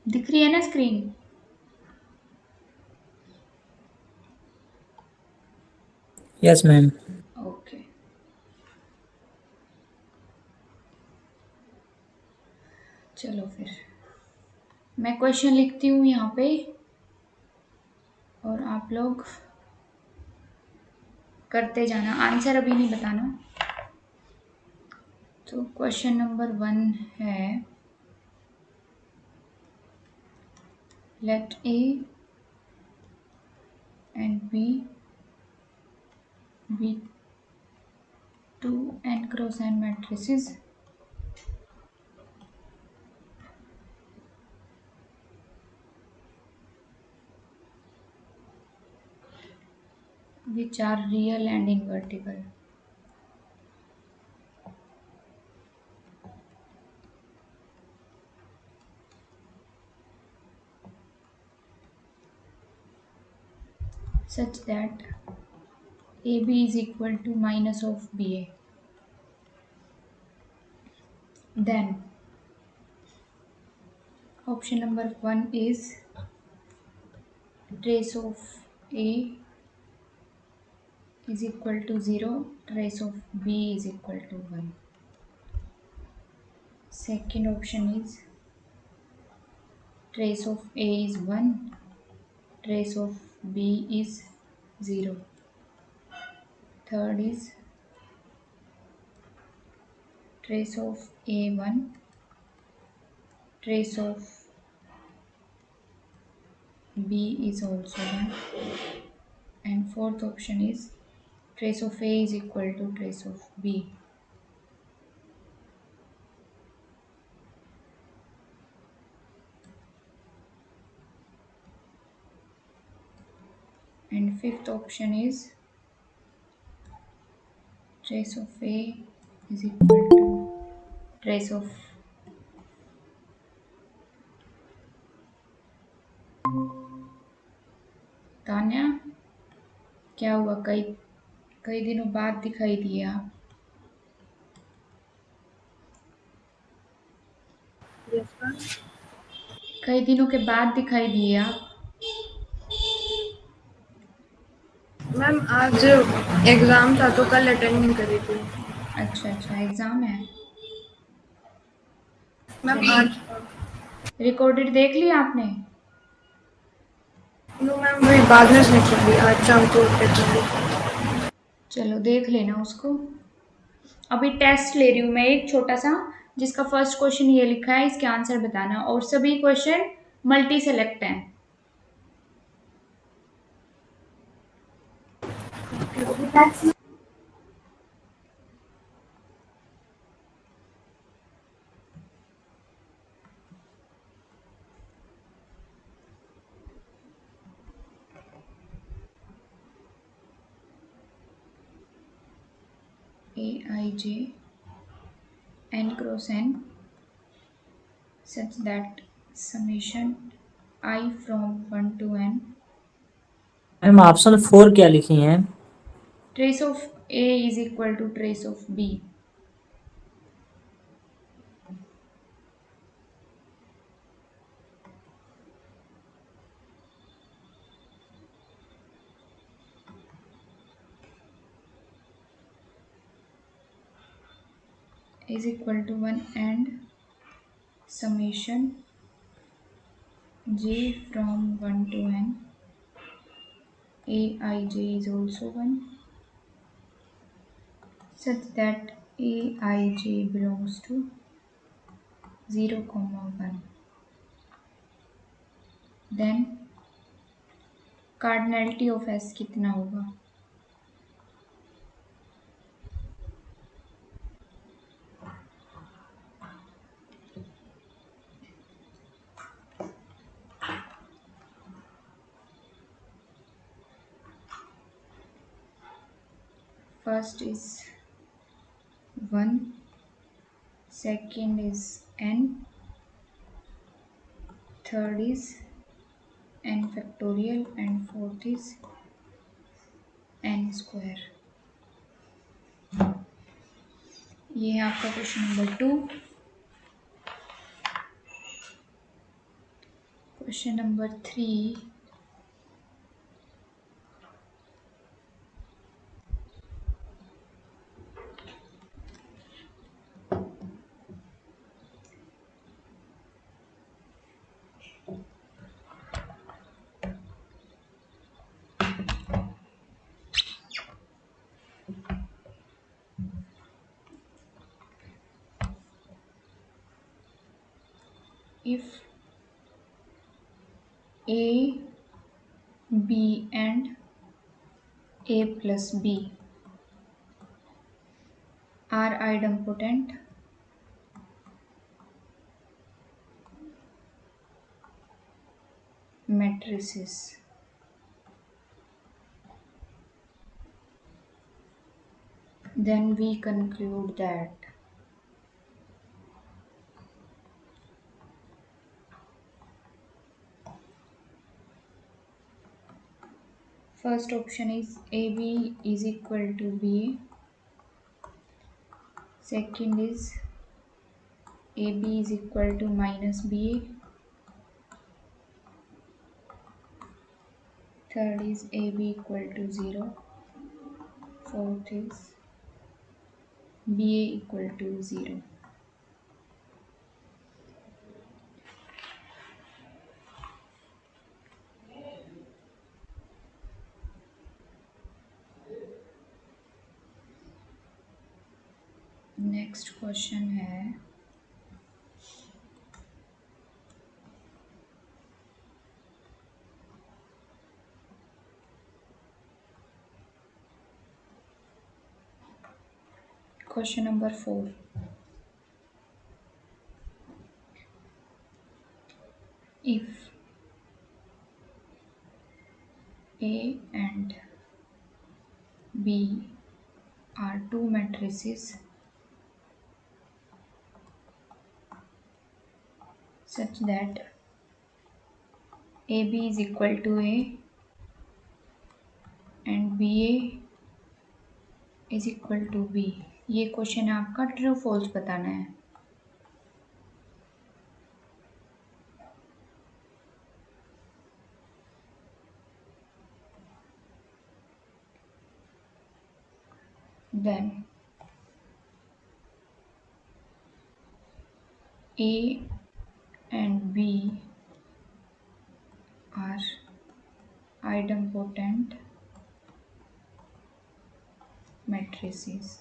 दिख रही है ना स्क्रीन? Yes ma'am. ओके, चलो फिर मैं क्वेश्चन लिखती हूँ यहाँ पे और आप लोग करते जाना, आंसर अभी नहीं बताना। तो क्वेश्चन नंबर 1 है, let A and B be two n cross n matrices which are real and invertible. Such that AB is equal to minus of BA. Then option number 1 is trace of A is equal to 0, trace of B is equal to 1. Second option is trace of A is 1, trace of B is 0. Third is trace of A1, trace of B is also 1, and fourth option is trace of A is equal to trace of B. And fifth option is trace of A is equal to trace of Tanya, क्या हुआ? कई कई दिनों बाद दिखाई दिए आप। Yes ma'am. कई दिनों के बाद दिखाई दिए आप। मैम आज एग्जाम था तो कल अटेंड नहीं करी थी। अच्छा अच्छा, एग्जाम है। मैम चलो, आज रिकॉर्डेड देख लिया आपने? नो मैम वही बाद में नहीं कर ली, आज शाम को करूँगी। चलो देख लेना उसको। अभी टेस्ट ले रही हूँ मैं एक छोटा सा, जिसका फर्स्ट क्वेश्चन ये लिखा है, इसके आंसर बताना, और सभी क्वेश्चन मल्टी सेलेक्ट हैं। Aij n cross n such that summation I from 1 to n ma'am option 4 क्या लिखी हैं? trace of A is equal to trace of B. Is equal to 1 and summation j from 1 to n Aij is also 1 such that Aij belongs to 0, 1. Then cardinality of S कितना होगा? First is 1, second is n, third is n factorial, and fourth is n square. ये है आपका question number 2। Question number 3. If A, B and A plus B are idempotent, matrices, then we conclude that first option is AB is equal to B, second is AB is equal to minus B, third is AB equal to 0, fourth is BA equal to 0. Next question है question number 4. If A and B are two matrices such that AB is equal to A and BA is equal to B, ये question है आपका, true false बताना है. Then A and B are idempotent matrices.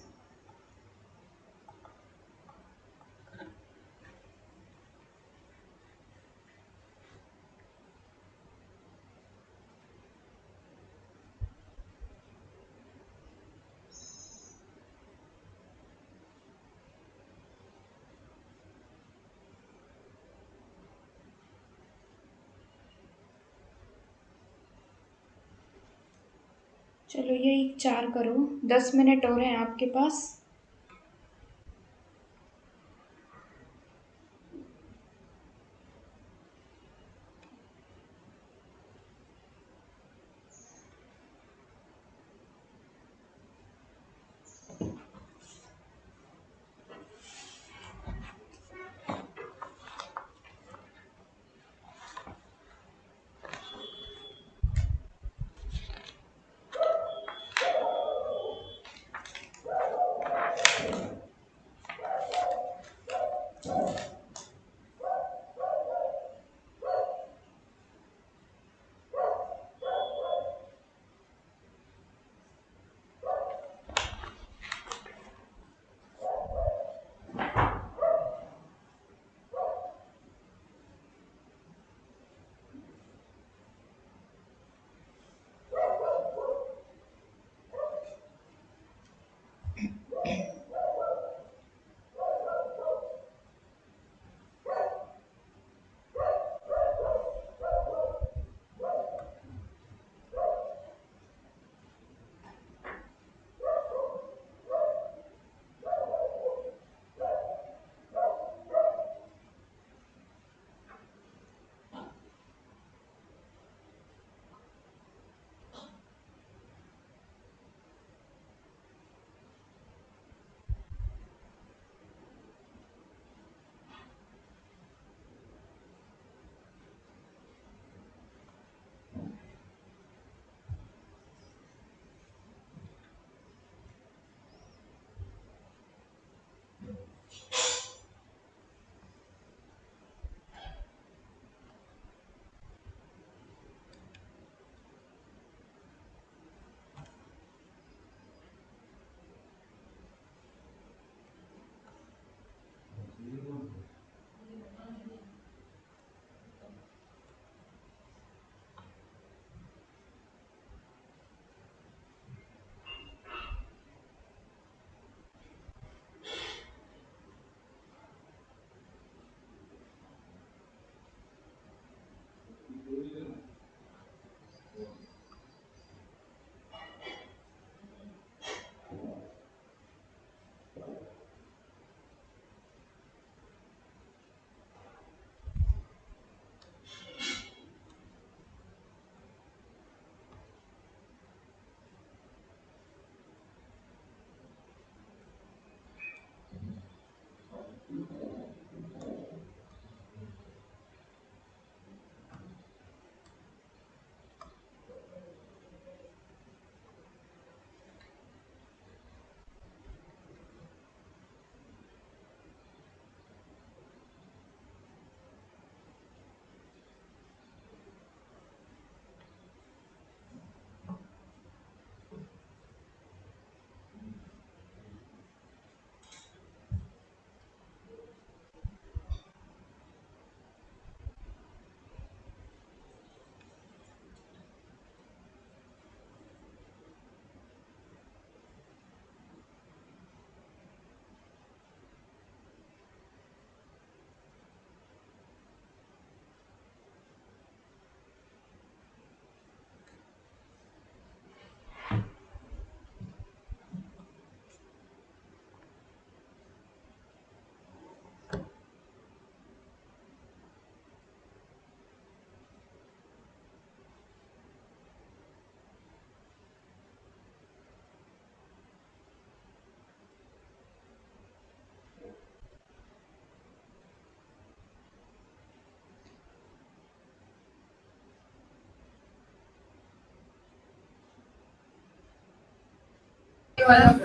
चलो ये 4 करो, 10 minute और हैं आपके पास.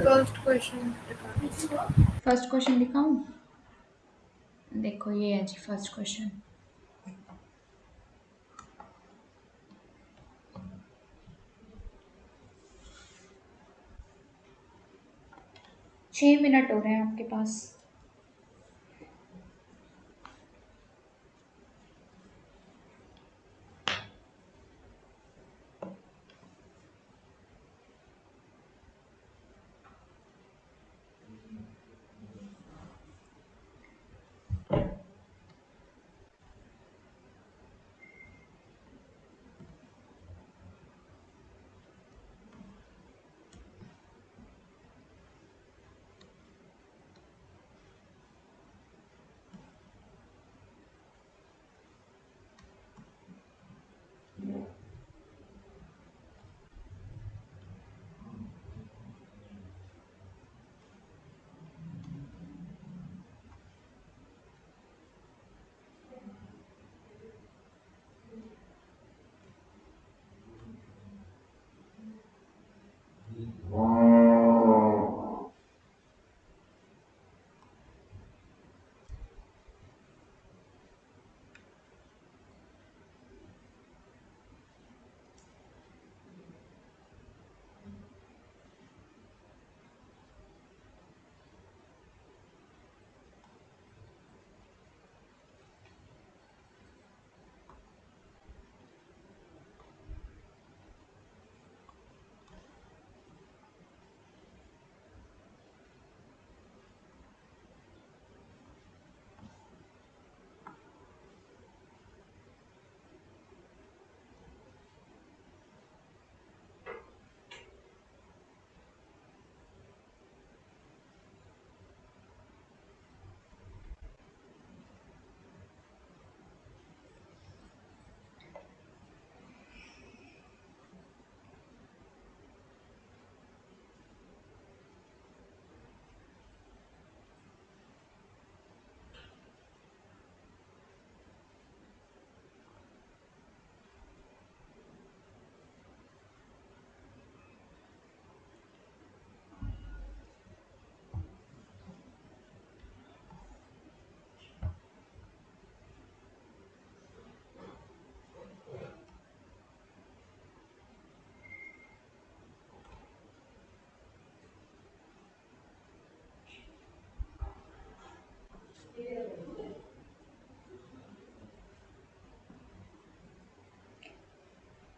First question. फर्स्ट क्वेश्चन दिखाऊं? देखो ये है जी फर्स्ट क्वेश्चन। छह मिनट हो रहे हैं आपके पास।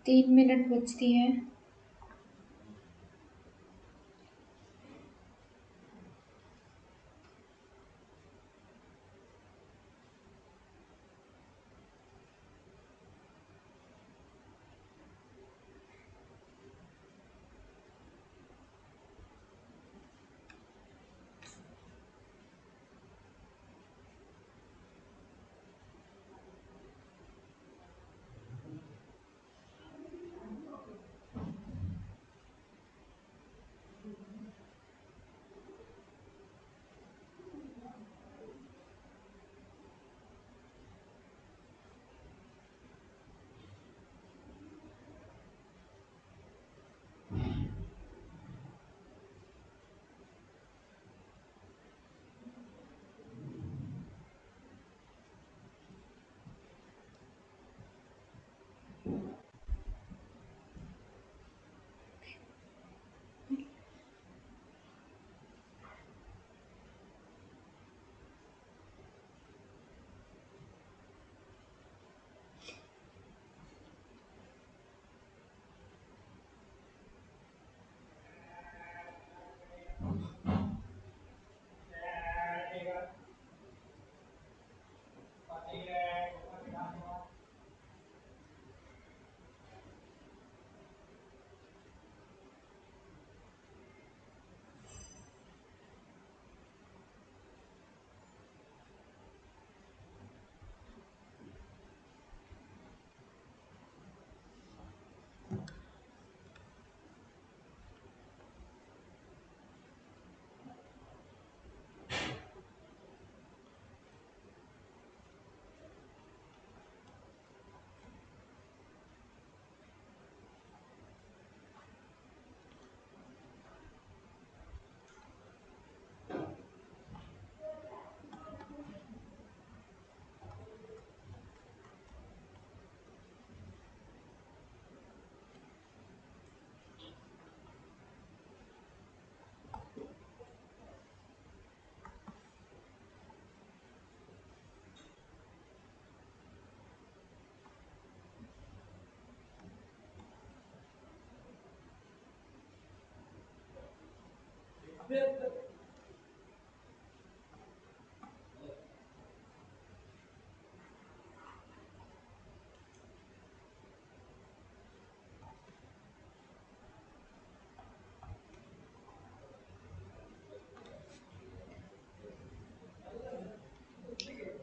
तीन मिनट बचती हैं।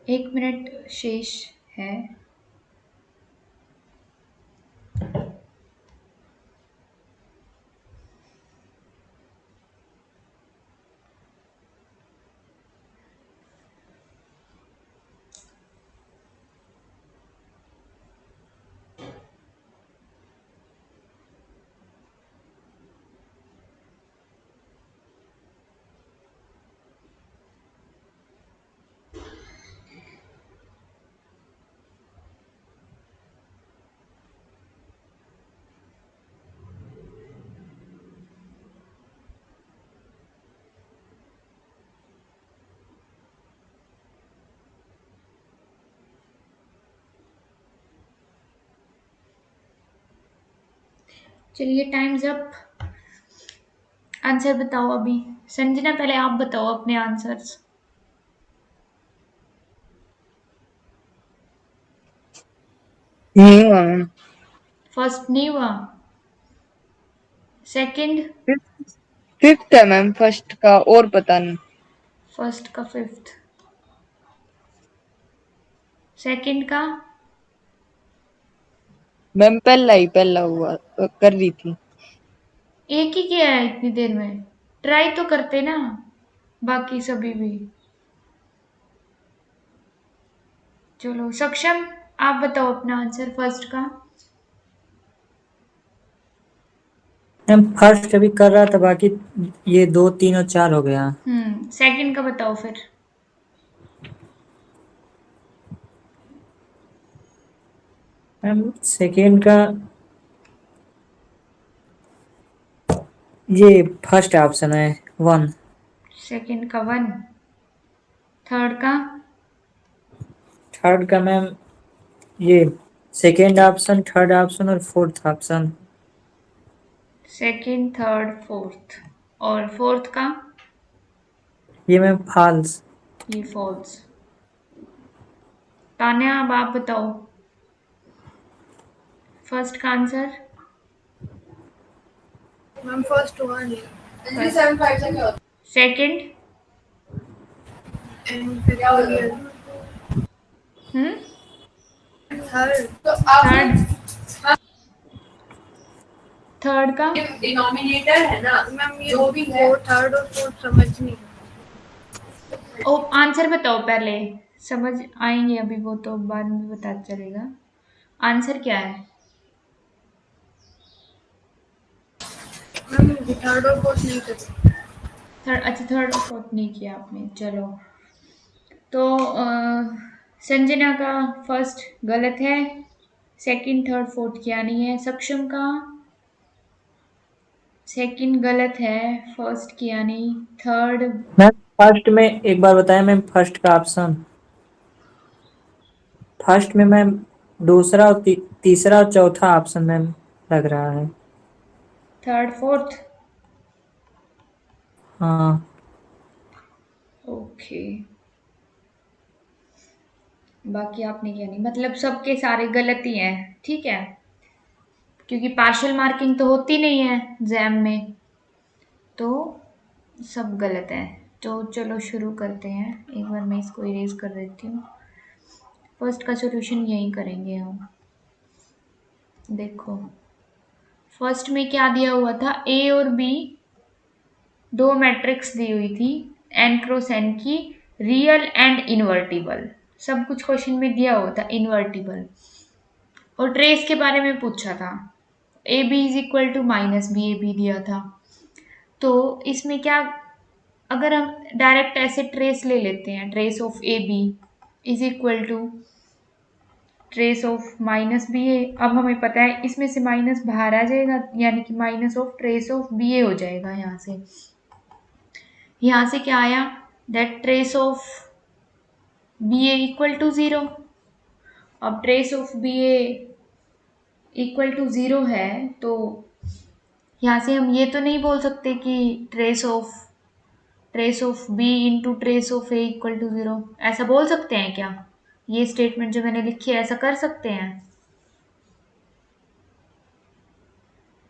1 मिनट शेष है। चलिए टाइम्स अप। आंसर बताओ अभी। संजना पहले आप बताओ अपने आंसर्स। नहीं हुआ मैम। फर्स्ट नहीं हुआ, सेकंड, फिफ्थ है मैम, फर्स्ट का और पता नहीं। फर्स्ट का फिफ्थ, सेकंड का मैम पहला हुआ कर रही थी। एक ही किया है इतनी देर में, ट्राई तो करते ना बाकी सभी भी। चलो सक्षम, आप बताओ अपना आंसर फर्स्ट का। मैम फर्स्ट अभी कर रहा था, बाकी ये 2, 3 और 4 हो गया। सेकंड का बताओ फिर। मैम सेकेंड का ये फर्स्ट ऑप्शन है 1। सेकंड का 1, थर्ड का थर्ड का मैम ये सेकेंड ऑप्शन, थर्ड ऑप्शन और fourth option. Second, third, fourth, और फोर्थ का ये मैम फॉल्स। ये फॉल्स। तान्या अब आप बताओ फर्स्ट का आंसर। मैम फर्स्ट हुआ नहीं। सेकंड, एंड फिर थर्ड। थर्ड, थर्ड का डिनोमिनेटर है ना मैम, ये जो भी है वो थर्ड और फोर्थ समझ नहीं। ओ आंसर बताओ पहले, समझ आएंगे अभी वो तो बाद में पता चलेगा। आंसर क्या है? मैम थर्ड और फोर्थ नहीं कर। थर्ड, अच्छा थर्ड और फोर्थ नहीं किया आपने। चलो तो संजना का फर्स्ट गलत है, सेकंड, थर्ड, फोर्थ किया नहीं है। सक्षम का सेकंड गलत है, फर्स्ट किया नहीं, थर्ड मैम फर्स्ट में एक बार बताया मैम, फर्स्ट का ऑप्शन फर्स्ट में मैम दूसरा और तीसरा और चौथा ऑप्शन मैम लग रहा है। Third, fourth. हाँ ओके, बाकी आपने क्या नहीं, मतलब सबके सारे गलत ही हैं, ठीक है, क्योंकि पार्शियल मार्किंग तो होती नहीं है एग्जाम में, तो सब गलत है। तो चलो शुरू करते हैं। एक बार मैं इसको इरेज कर देती हूँ। फर्स्ट का सॉल्यूशन यही करेंगे हम। देखो फर्स्ट में क्या दिया हुआ था, ए और बी दो मैट्रिक्स दी हुई थी n क्रॉस n की, रियल एंड इन्वर्टिबल, सब कुछ क्वेश्चन में दिया हुआ था इन्वर्टिबल, और ट्रेस के बारे में पूछा था। A B is equal to minus B A B दिया था। तो इसमें क्या, अगर हम डायरेक्ट ऐसे ट्रेस ले लेते हैं, trace of A B is equal to trace of minus B A. अब हमें पता है इसमें से माइनस बाहर आ जाएगा, यानी कि minus of trace of B A हो जाएगा। यहाँ से क्या आया, that trace of B A equal to zero. अब trace of B A equal to zero है, तो यहाँ से हम ये तो नहीं बोल सकते कि trace of trace of B into trace of A equal to 0, ऐसा बोल सकते हैं क्या? ये स्टेटमेंट जो मैंने लिखी है ऐसा कर सकते हैं?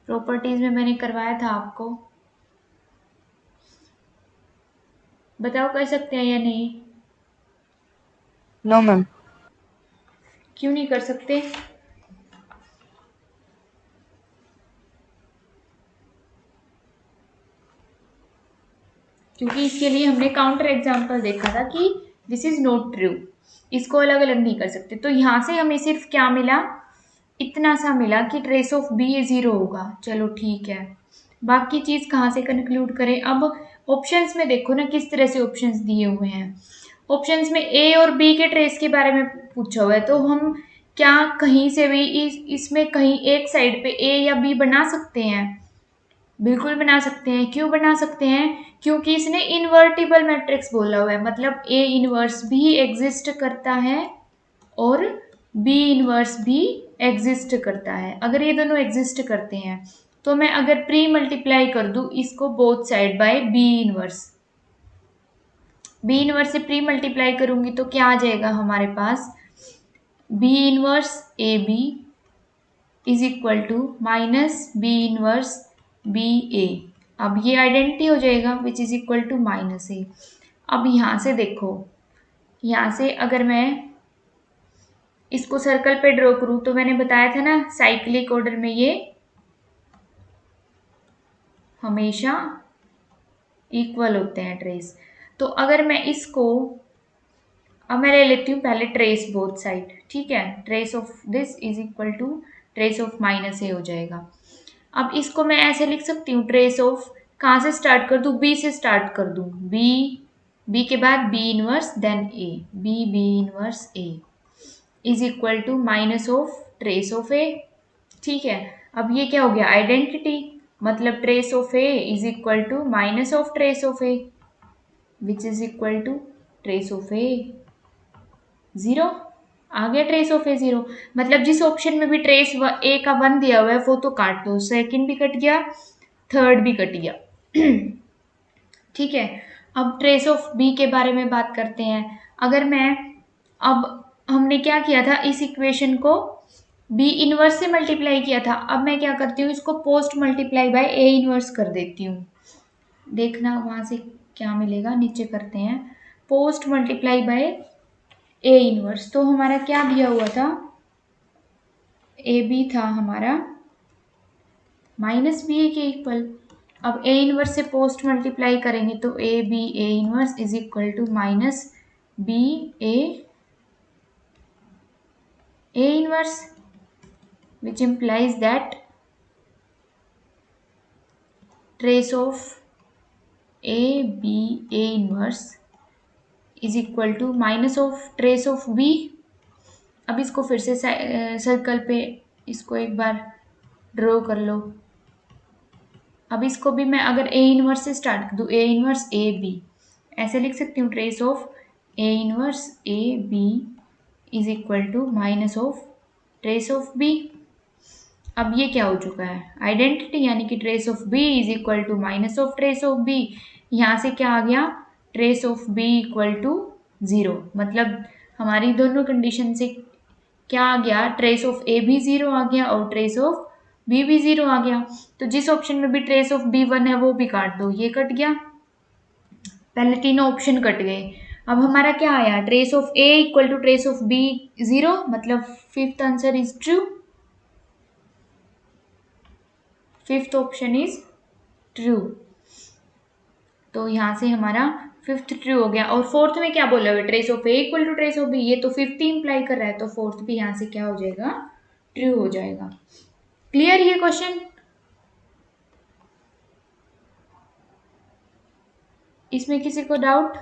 प्रॉपर्टीज में मैंने करवाया था आपको, बताओ कर सकते हैं या नहीं? No ma'am. क्यों नहीं कर सकते? क्योंकि इसके लिए हमने काउंटर एग्जाम्पल देखा था कि दिस इज नॉट ट्रू, इसको अलग अलग नहीं कर सकते। तो यहाँ से हमें सिर्फ क्या मिला, इतना सा मिला कि ट्रेस ऑफ बी ए 0 होगा। चलो ठीक है, बाकी चीज कहाँ से कंक्लूड करें? अब ऑप्शंस में देखो ना किस तरह से ऑप्शंस दिए हुए हैं। ऑप्शंस में ए और बी के ट्रेस के बारे में पूछा हुआ है, तो हम क्या कहीं से भी इसमें कहीं एक साइड पे ए या बी बना सकते हैं? बिल्कुल बना सकते हैं। क्यों बना सकते हैं? क्योंकि इसने इन्वर्टिबल मैट्रिक्स बोला हुआ है, मतलब ए इनवर्स भी एग्जिस्ट करता है और बी इनवर्स भी एग्जिस्ट करता है। अगर ये दोनों एग्जिस्ट करते हैं तो मैं अगर प्री मल्टीप्लाई कर दूं इसको both side by B inverse, B inverse से प्री मल्टीप्लाई करूंगी तो क्या आ जाएगा हमारे पास, B inverse A B is equal to minus B inverse B A. अब ये आइडेंटिटी हो जाएगा which is equal to minus A. अब यहाँ से देखो, यहाँ से अगर मैं इसको सर्कल पे ड्रॉ करूँ तो मैंने बताया था ना साइक्लिक ऑर्डर में ये हमेशा इक्वल होते हैं ट्रेस। तो अगर मैं इसको, अब मैं ले लेती हूँ पहले ट्रेस बोथ साइड, ठीक है, trace of this is equal to trace of minus A हो जाएगा। अब इसको मैं ऐसे लिख सकती हूँ, ट्रेस ऑफ कहाँ से स्टार्ट कर दूँ, बी से स्टार्ट कर दूँ, बी के बाद B inverse then A, B inverse A is equal to minus of trace of A. ठीक है, अब ये क्या हो गया, आइडेंटिटी, मतलब trace of A is equal to minus of trace of A which is equal to trace of A 0। आ गया ट्रेस ऑफ ए 0, मतलब जिस ऑप्शन में भी ट्रेस ए का 1 दिया हुआ है वो तो काट दो, सेकंड भी कट गया, थर्ड भी कट गया। ठीक है, अब ट्रेस ऑफ बी के बारे में बात करते हैं। अगर मैं, अब हमने क्या किया था, इस इक्वेशन को बी इनवर्स से मल्टीप्लाई किया था, अब मैं क्या करती हूँ इसको post multiply by A inverse कर देती हूँ। देखना वहां से क्या मिलेगा, नीचे करते हैं post multiply by A inverse. तो हमारा क्या दिया हुआ था, ए बी था हमारा माइनस बी ए के इक्वल। अब ए इनवर्स से पोस्ट मल्टीप्लाई करेंगे तो A inverse is equal to minus B A inverse which implies that trace of a b a inverse is equal to minus of trace of b। अब इसको फिर से circle पे इसको एक बार ड्रॉ कर लो। अब इसको भी मैं अगर ए इनवर्स से स्टार्ट कर दूँ, ए इनवर्स ए बी, ऐसे लिख सकती हूँ, trace of A inverse A B is equal to minus of trace of B. अब ये क्या हो चुका है, आइडेंटिटी, यानी कि trace of B is equal to minus of trace of B. यहाँ से क्या आ गया, trace of B equal to 0, मतलब हमारी दोनों कंडीशन से क्या आ गया, ट्रेस ऑफ ए भी 0 आ गया और ट्रेस ऑफ बी भी 0 आ गया। तो जिस ऑप्शन में भी ट्रेस ऑफ बी 1 है वो भी काट दो, ये कट गया, पहले तीनों ऑप्शन कट गए। अब हमारा क्या आया, trace of A equal to trace of B 0, मतलब fifth answer is true, fifth option is true. तो यहाँ से हमारा फिफ्थ ट्रू हो गया। और फोर्थ में क्या बोला हुआ है, trace of A equal to trace of B, ये तो फिफ्थ ही इंप्लाई कर रहा है, तो फोर्थ भी यहाँ से क्या हो जाएगा, ट्रू हो जाएगा। क्लियर ये क्वेश्चन? इसमें किसी को डाउट?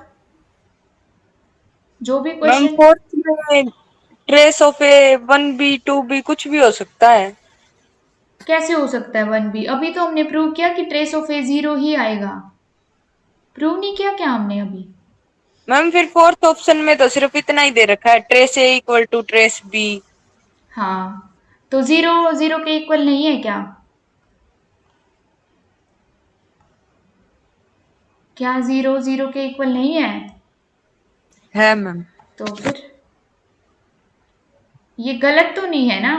जो भी मैम क्वेश्चन, फोर्थ में trace of A 1b 2b कुछ भी हो सकता है। कैसे हो सकता है 1b? अभी तो हमने प्रूव किया कि ट्रेस ऑफ ए 0 ही आएगा, प्रूव नहीं किया क्या हमने अभी? मैम फिर फोर्थ ऑप्शन में तो सिर्फ इतना ही दे रखा है, trace A equal to trace B. हाँ, तो 0 के इक्वल नहीं है क्या? क्या 0 0 के इक्वल नहीं है मैम। तो फिर ये गलत तो नहीं है ना?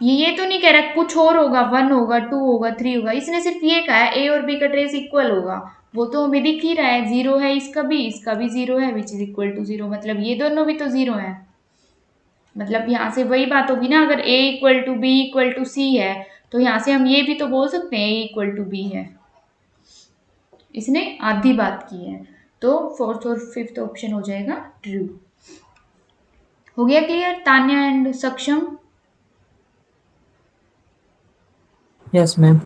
ये तो नहीं कह रहा कुछ और होगा, 1 होगा, 2 होगा, 3 होगा। इसने सिर्फ ये कहा है ए और बी का ट्रेस इक्वल होगा। वो तो हमें दिख ही रहा है, 0 है इसका भी 0 है, विच इज इक्वल टू 0। मतलब ये दोनों भी तो 0 है। मतलब यहाँ से वही बात होगी ना, अगर a equal to B equal to C है तो यहाँ से हम ये भी तो बोल सकते हैं a इक्वल टू बी है। इसने आधी बात की है, तो फोर्थ और फिफ्थ ऑप्शन हो जाएगा ट्रू। हो गया क्लियर तान्या एंड सक्षम? Yes ma'am.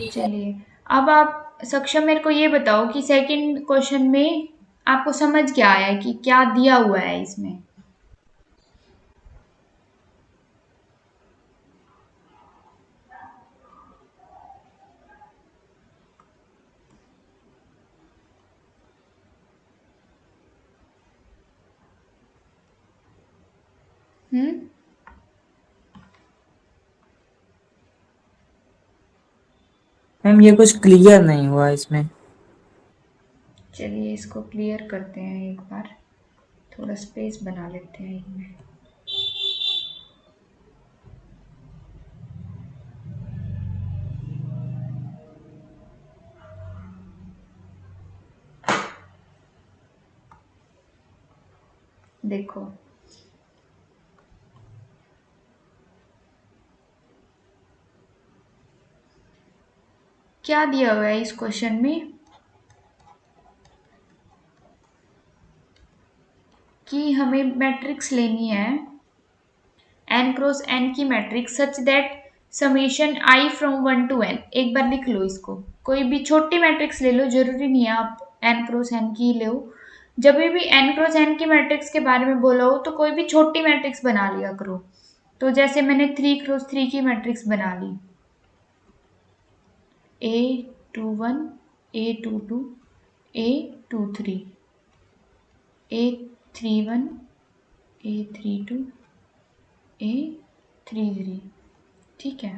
चलिए, अब आप सक्षम मेरे को ये बताओ कि सेकंड क्वेश्चन में आपको समझ क्या आया है कि क्या दिया हुआ है इसमें? हम्म, मैम ये कुछ क्लियर नहीं हुआ इसमें। चलिए इसको क्लियर करते हैं एक बार, थोड़ा स्पेस बना लेते हैं इनमें। देखो, क्या दिया हुआ है इस क्वेश्चन में कि हमें मैट्रिक्स लेनी है n क्रॉस n की matrix such that summation i from 1 to n। एक बार लिख लो इसको, कोई भी छोटी मैट्रिक्स ले लो, जरूरी नहीं है आप n क्रॉस n की लो। जब भी n क्रॉस n की मैट्रिक्स के बारे में बोला हो तो कोई भी छोटी मैट्रिक्स बना लिया करो। तो जैसे मैंने 3 क्रॉस 3 की मैट्रिक्स बना ली, A21 A22 A23 A31 A32 A33, ठीक है।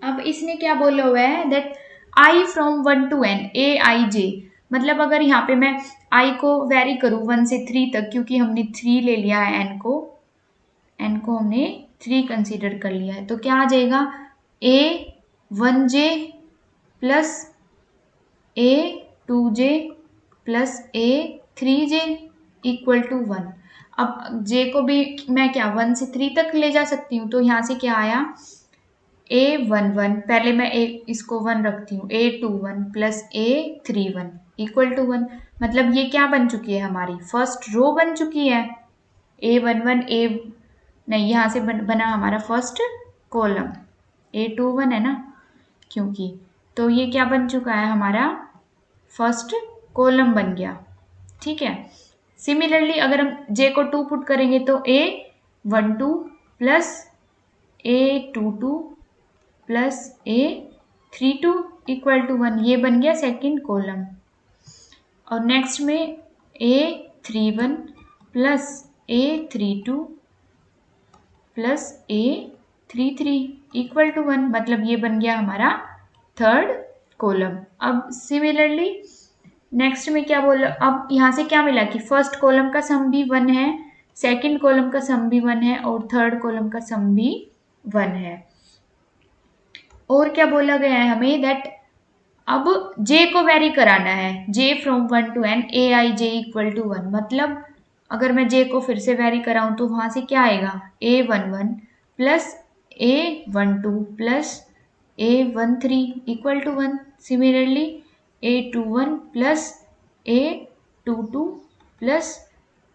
अब इसने क्या बोला हुआ है that i from 1 to n a i j। मतलब अगर यहाँ पे मैं i को वेरी करूँ 1 से 3 तक, क्योंकि हमने 3 ले लिया है, n को हमने 3 कंसीडर कर लिया है, तो क्या आ जाएगा a1j plus a2j plus a3j equal to 1। अब j को भी मैं क्या 1 से 3 तक ले जा सकती हूँ, तो यहाँ से क्या आया a11, पहले मैं इसको 1 रखती हूँ, a21 plus a31 equal to 1। मतलब ये क्या बन चुकी है, हमारी फर्स्ट रो बन चुकी है। a11 a नहीं, यहाँ से बना हमारा फर्स्ट कॉलम, a21 है ना, क्योंकि तो ये क्या बन चुका है, हमारा फर्स्ट कॉलम बन गया, ठीक है। सिमिलरली अगर हम j को 2 पुट करेंगे तो a12 plus a22 plus a32 equal to 1, ये बन गया सेकंड कॉलम। और नेक्स्ट में a31 plus a32 plus a33 equal to 1, मतलब ये बन गया हमारा थर्ड कॉलम। अब सिमिलरली नेक्स्ट में क्या बोला, अब यहाँ से क्या मिला कि फर्स्ट कॉलम का सम भी 1 है, सेकंड कॉलम का सम भी 1 है और थर्ड कॉलम का सम भी 1 है। और क्या बोला गया है हमें दैट अब j को वेरी कराना है, j from 1 to n a i j equal to 1। मतलब अगर मैं j को फिर से वेरी कराऊं तो वहां से क्या आएगा, a11 plus a12 plus a13 equal to 1। Similarly a21 plus a22 plus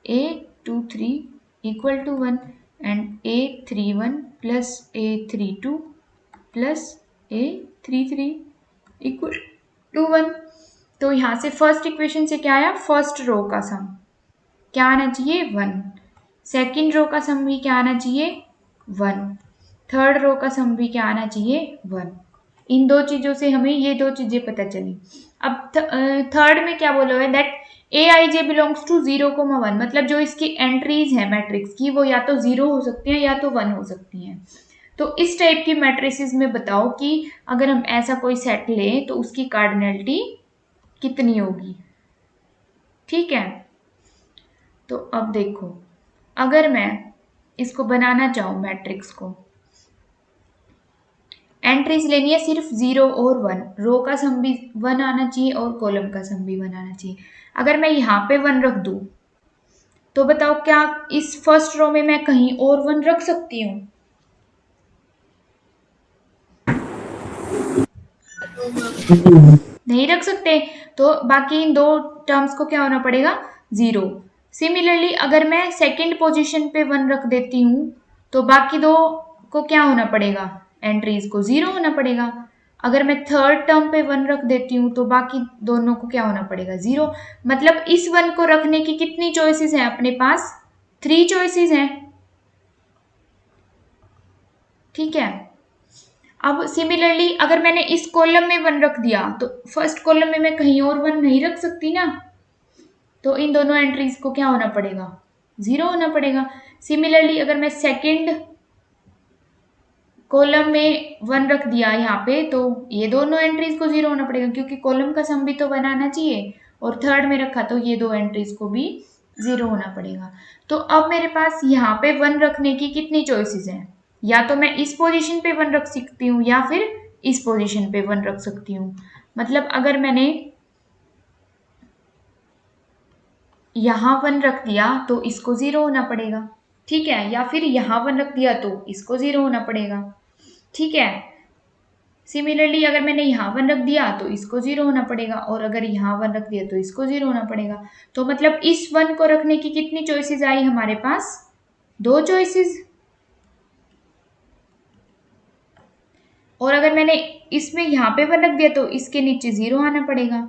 a23 equal to 1 and a31 plus a32 plus a33 equal to 1। तो यहाँ से फर्स्ट इक्वेशन से क्या आया, फर्स्ट रो का सम क्या आना चाहिए 1, सेकंड रो का सम भी क्या आना चाहिए 1, थर्ड रो का सम भी क्या आना चाहिए 1। इन दो चीजों से हमें ये दो चीजें पता चली। अब थर्ड में क्या बोला हुआ है that A I J belongs to 0, 1। मतलब जो इसकी एंट्रीज है मैट्रिक्स की वो या तो 0 हो सकती हैं या तो 1 हो सकती हैं। तो इस टाइप की मैट्रिसेस में बताओ कि अगर हम ऐसा कोई सेट लें तो उसकी कार्डिनलिटी कितनी होगी। ठीक है, तो अब देखो, अगर मैं इसको बनाना चाहूं मैट्रिक्स को, एंट्रीज लेनी है सिर्फ 0 और 1, रो का सम भी 1 आना चाहिए और कॉलम का सम भी 1 आना चाहिए। अगर मैं यहाँ पे 1 रख दूं तो बताओ क्या इस फर्स्ट रो में मैं कहीं और 1 रख सकती हूँ? नहीं रख सकते, तो बाकी इन दो टर्म्स को क्या होना पड़ेगा? 0। सिमिलरली अगर मैं सेकंड पोजीशन पे 1 रख देती हूँ तो बाकी दो को क्या होना पड़ेगा? एंट्रीज को 0 होना पड़ेगा। अगर मैं थर्ड टर्म पे 1 रख देती हूँ तो बाकी दोनों को क्या होना पड़ेगा? 0। मतलब इस 1 को रखने की कितनी चॉइसेस हैं अपने पास? 3 चॉइसेस हैं। ठीक है, अब सिमिलरली अगर मैंने इस कॉलम में 1 रख दिया तो फर्स्ट कॉलम में मैं कहीं और 1 नहीं रख सकती ना, तो इन दोनों एंट्रीज को क्या होना पड़ेगा? 0 होना पड़ेगा। सिमिलरली अगर मैं सेकंड कॉलम में 1 रख दिया यहाँ पे तो ये दोनों एंट्रीज को 0 होना पड़ेगा, क्योंकि कॉलम का सम भी तो 1 आना चाहिए, और थर्ड में रखा तो ये दो एंट्रीज को भी 0 होना पड़ेगा। तो अब मेरे पास यहाँ पे 1 रखने की कितनी चॉइसेस हैं? या तो मैं इस पोजीशन पे 1 रख सकती हूँ या फिर इस पोजीशन पे 1 रख सकती हूँ। मतलब अगर मैंने यहाँ 1 रख दिया तो इसको 0 होना पड़ेगा। ठीक है, या फिर यहाँ 1 रख दिया तो इसको 0 होना पड़ेगा। ठीक है, सिमिलरली अगर मैंने यहाँ 1 रख दिया तो इसको 0 होना पड़ेगा, और अगर यहाँ 1 रख दिया तो इसको 0 होना पड़ेगा। तो मतलब इस 1 को रखने की कितनी चॉइसेस आई हमारे पास? 2 चॉइसेस। और अगर मैंने इसमें यहाँ पे 1 रख दिया तो इसके नीचे 0 आना पड़ेगा,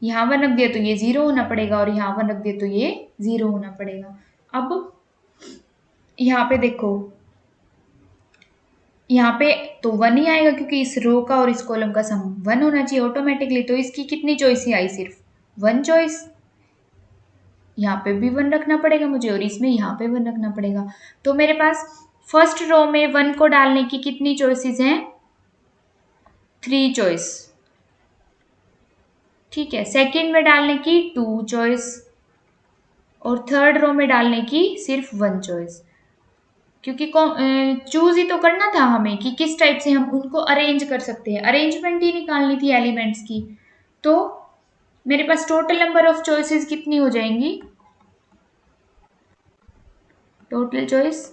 यहाँ 1 रख दिया तो ये 0 होना पड़ेगा, और यहाँ 1 रख दिया तो ये 0 होना पड़ेगा। अब यहाँ पे देखो, यहाँ पे तो 1 ही आएगा क्योंकि इस रो का और इस कॉलम का सम 1 होना चाहिए ऑटोमेटिकली, तो इसकी कितनी चॉइस ही आई? सिर्फ 1 चॉइस। यहाँ पे भी 1 रखना पड़ेगा मुझे और इसमें यहाँ पे 1 रखना पड़ेगा। तो मेरे पास फर्स्ट रो में 1 को डालने की कितनी चॉइसेस हैं? 3 चॉइस। ठीक है, सेकंड में डालने की 2 चॉइस, और थर्ड रो में डालने की सिर्फ 1 चॉइस, क्योंकि चूज ही तो करना था हमें कि किस टाइप से हम उनको अरेंज कर सकते हैं, अरेंजमेंट ही निकालनी थी एलिमेंट्स की। तो मेरे पास टोटल नंबर ऑफ चॉइसेस कितनी हो जाएंगी? टोटल चॉइस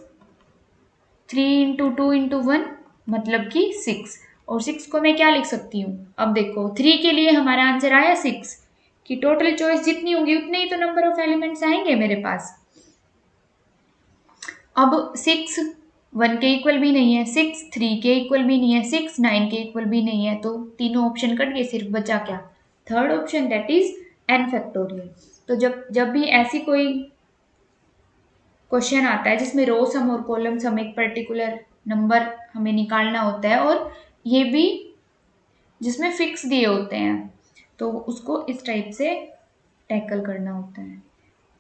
3 इंटू 2 इंटू 1 मतलब कि 6, और 6 को मैं क्या लिख सकती हूँ? अब देखो 3 के लिए हमारा आंसर आया 6, कि टोटल चॉइस जितनी होगी उतने ही तो नंबर ऑफ एलिमेंट्स आएंगे मेरे पास। अब 6 1 के इक्वल भी नहीं है, 6 3 के इक्वल भी नहीं है, 6 9 के इक्वल भी नहीं है, तो तीनों ऑप्शन कट गए, सिर्फ बचा क्या? Third option, that is n factorial. तो जब जब भी ऐसी कोई क्वेश्चन आता है जिसमें रो सम और कॉलम सम एक पर्टिकुलर नंबर हमें निकालना होता है, और ये भी जिसमें फिक्स दिए होते हैं, तो उसको इस टाइप से टैकल करना होता है।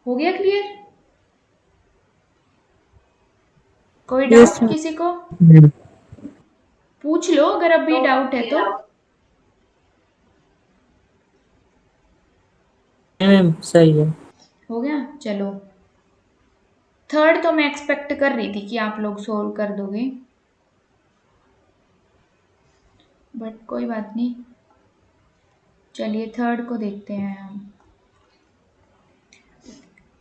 हो गया क्लियर? कोई यस डाउट किसी को? मैम। पूछ लो अगर अभी डाउट है तो। मैम सही है। हो गया, चलो। थर्ड तो मैं एक्सपेक्ट कर रही थी कि आप लोग सोल्व कर दोगे, बट कोई बात नहीं। चलिए थर्ड को देखते हैं हम।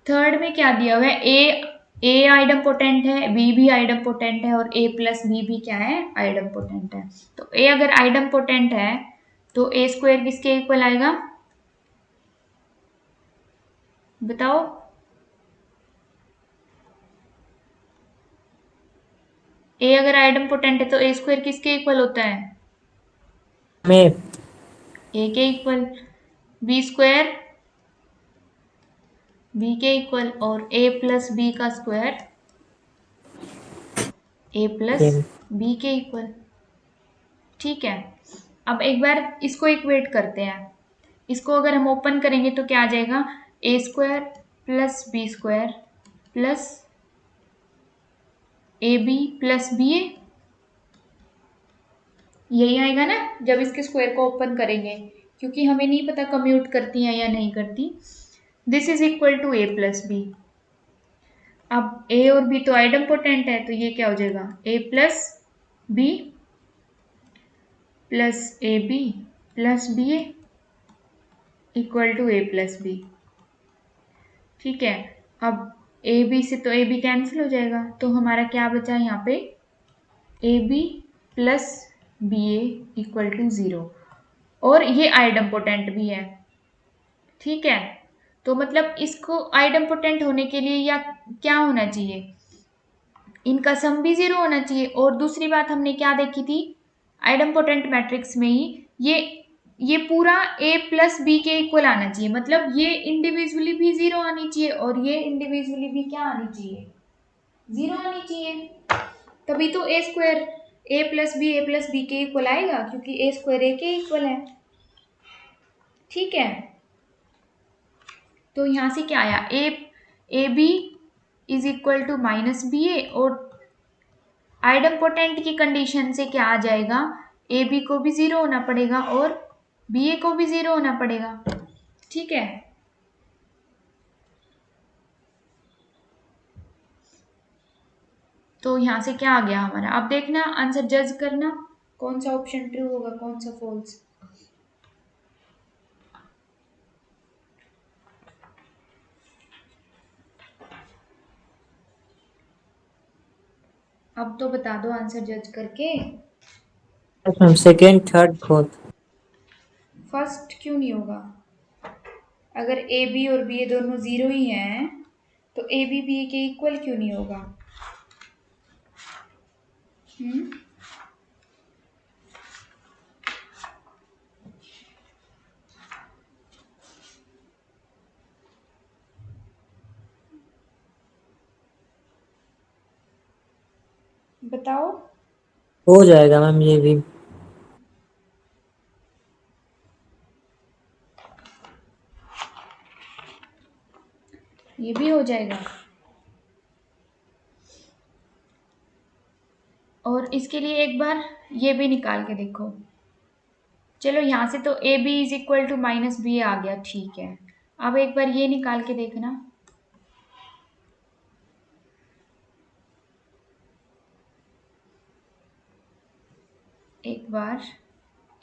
थर्ड में क्या दिया हुआ है? ए आइडम पोटेंट है, बी भी आइडम पोटेंट है, और ए प्लस बी भी क्या है? आइडम पोटेंट है। तो ए अगर आइडम पोटेंट है तो ए स्क्वायर किसके इक्वल आएगा? बताओ। ए अगर आइडम पोटेंट है तो ए स्क्वायर किसके इक्वल होता है? मैं ए के इक्वल। बी स्क्वायर बी के इक्वल, और ए प्लस बी का स्क्वायर ए प्लस बी के इक्वल। ठीक है, अब एक बार इसको इक्वेट करते हैं। इसको अगर हम ओपन करेंगे तो क्या आ जाएगा? A square plus B square plus A B plus B A, यही आएगा ना जब इसके स्क्वायर को ओपन करेंगे, क्योंकि हमें नहीं पता कम्यूट करती है या नहीं करती। This is equal to A plus B. अब ए और बी तो आइडम्पोटेंट है, तो ये क्या हो जाएगा, A plus B plus A B plus B A equal to A plus B. ठीक है, अब ए बी से तो ए बी कैंसिल हो जाएगा, तो हमारा क्या बचा यहाँ पे, A B plus B A equal to 0, और ये आइडम्पोटेंट भी है। ठीक है, तो मतलब इसको आइडम्पोटेंट होने के लिए या क्या होना चाहिए, इनका सम भी 0 होना चाहिए। और दूसरी बात हमने क्या देखी थी, आइडम्पोटेंट मैट्रिक्स में ही ये पूरा a प्लस बी के इक्वल आना चाहिए, मतलब ये इंडिविजुअली भी 0 आनी चाहिए और ये इंडिविजुअली भी क्या आनी चाहिए, 0 आनी चाहिए। तभी तो ए स्क्वायर ए प्लस बी के इक्वल आएगा, क्योंकि ए स्क्वायर ए के इक्वल है। ठीक है, तो यहाँ से क्या आया, A B is equal to minus B A, और आइडम्पोटेंट की कंडीशन से क्या आ जाएगा, ए बी को भी 0 होना पड़ेगा और बी ए को भी 0 होना पड़ेगा। ठीक है, तो यहाँ से क्या आ गया हमारा, अब देखना आंसर जज करना कौन सा ऑप्शन ट्रू होगा कौन सा फॉल्स। अब तो बता दो आंसर जज करके। Second, third, fourth. फर्स्ट क्यों नहीं होगा, अगर ए बी और बी ए दोनों 0 ही हैं तो ए बी बी ए के इक्वल क्यों नहीं होगा। बताओ। हो जाएगा मैम ये भी। ये भी हो जाएगा, और इसके लिए एक बार ये भी निकाल के देखो। चलो यहाँ से तो A B is equal to minus B आ गया, ठीक है। अब एक बार ये निकाल के देखना, एक बार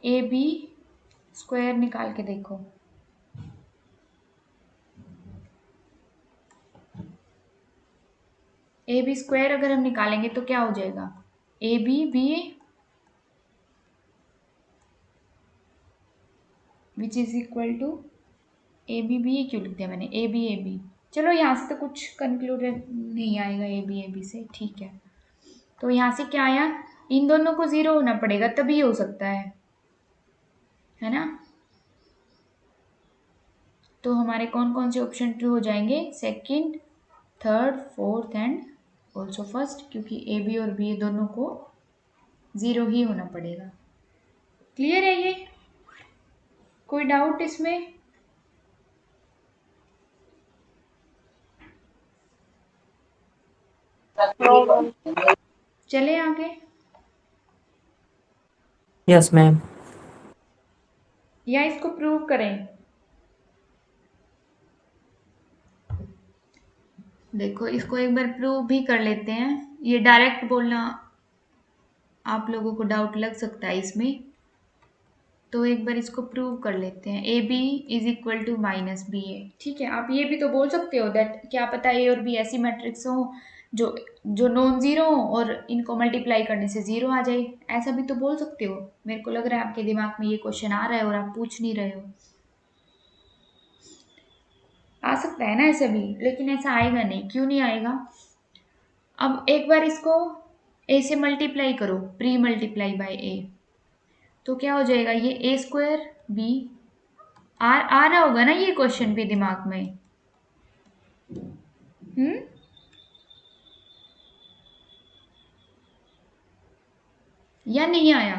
ए बी स्क्वायर निकाल के देखो। ए बी स्क्वायर अगर हम निकालेंगे तो क्या हो जाएगा, A B B A which is equal to A B क्यों लिख दिया मैंने, ए बी। चलो यहाँ से तो कुछ कंक्लूडेड नहीं आएगा ए बी से, ठीक है। तो यहाँ से क्या आया, इन दोनों को 0 होना पड़ेगा तभी हो सकता है ना। तो हमारे कौन कौन से ऑप्शन ट्रू हो जाएंगे, second, third, fourth and also first, क्योंकि ए बी और बी दोनों को 0 ही होना पड़ेगा। क्लियर है ये, कोई डाउट इसमें। चले आगे। Yes ma'am. या इसको प्रूव करें, देखो इसको एक बार प्रूव भी कर लेते हैं। ये डायरेक्ट बोलना आप लोगों को डाउट लग सकता है इसमें, तो एक बार इसको प्रूव कर लेते हैं। A B is equal to minus B A, ठीक है। आप ये भी तो बोल सकते हो दैट क्या पता ए और बी ऐसी मैट्रिक्स हो जो नॉन जीरो हो और इनको मल्टीप्लाई करने से 0 आ जाए, ऐसा भी तो बोल सकते हो। मेरे को लग रहा है आपके दिमाग में ये क्वेश्चन आ रहा है और आप पूछ नहीं रहे हो। आ सकता है ना ऐसा भी, लेकिन ऐसा आएगा नहीं। क्यों नहीं आएगा, अब एक बार इसको ए से मल्टीप्लाई करो, प्री मल्टीप्लाई बाय ए, तो क्या हो जाएगा, ये ए स्क्वायर बी आ रहा होगा ना ये क्वेश्चन भी दिमाग में। या नहीं आया,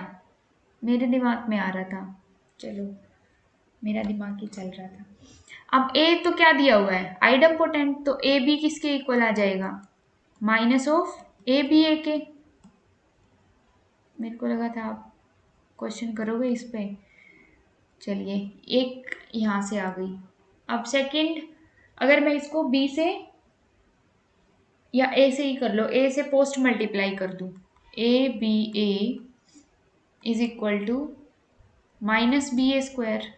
मेरे दिमाग में आ रहा था, चलो मेरा दिमाग ही चल रहा था। अब ए तो क्या दिया हुआ है, आइडम्पोटेंट, तो ए बी किसके इक्वल आ जाएगा, माइनस ऑफ ए बी ए के। मेरे को लगा था आप क्वेश्चन करोगे इस पे? चलिए, एक यहाँ से आ गई। अब सेकंड, अगर मैं इसको बी से या ए से ही कर लो, ए से पोस्ट मल्टीप्लाई कर दूं, A B A is equal to minus B A square.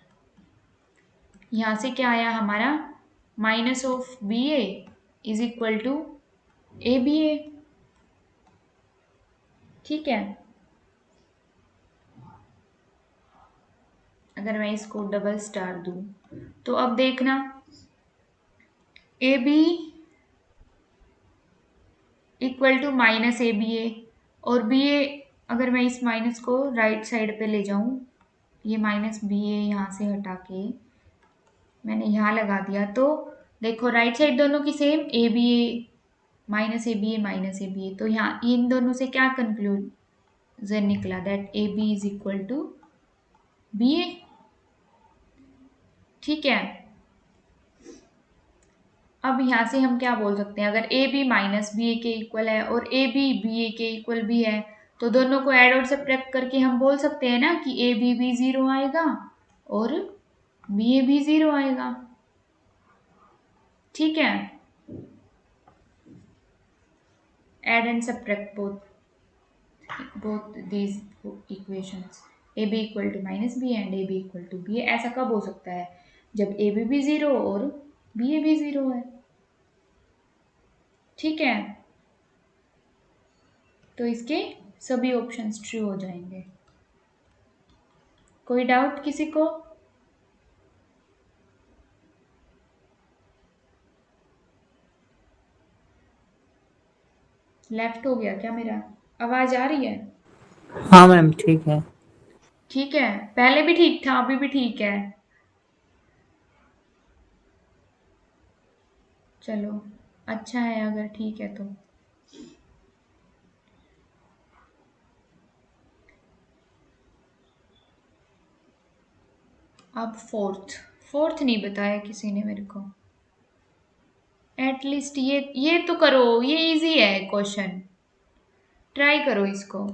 यहाँ से क्या आया हमारा, minus of B A is equal to A B A. ठीक है, अगर मैं इसको डबल स्टार दूं तो अब देखना, A B equal to minus A B A, और बी ए अगर मैं इस माइनस को राइट साइड पे ले जाऊं, ये माइनस बी ए यहाँ से हटा के मैंने यहाँ लगा दिया, तो देखो राइट साइड दोनों की same, A B A minus A B A minus A B A, तो यहाँ इन दोनों से क्या कंक्लूजन निकला, that A B is equal to B A. ठीक है, अब यहाँ से हम क्या बोल सकते हैं, अगर ए बी माइनस बी ए के इक्वल है और ए बी ए के इक्वल भी है, तो दोनों को ऐड और सब्ट्रैक्ट करके हम बोल सकते हैं ना कि ए बी भी 0 आएगा और बी ए भी 0 आएगा। ठीक है, add and subtract both these equations, A B equal to minus B and A B equal to B A. ऐसा कब हो सकता है, जब ए बी भी 0 और बी ए भी 0 है। ठीक है, तो इसके सभी ऑप्शंस ट्रू हो जाएंगे। कोई डाउट किसी को? लेफ्ट हो गया क्या मेरा? आवाज आ रही है? हाँ मैम ठीक है। ठीक है, पहले भी ठीक था, अभी भी ठीक है। चलो, अच्छा है अगर ठीक है तो। अब फोर्थ नहीं बताया किसी ने मेरे को। एटलीस्ट ये तो करो, ये इजी है क्वेश्चन, ट्राई करो इसको।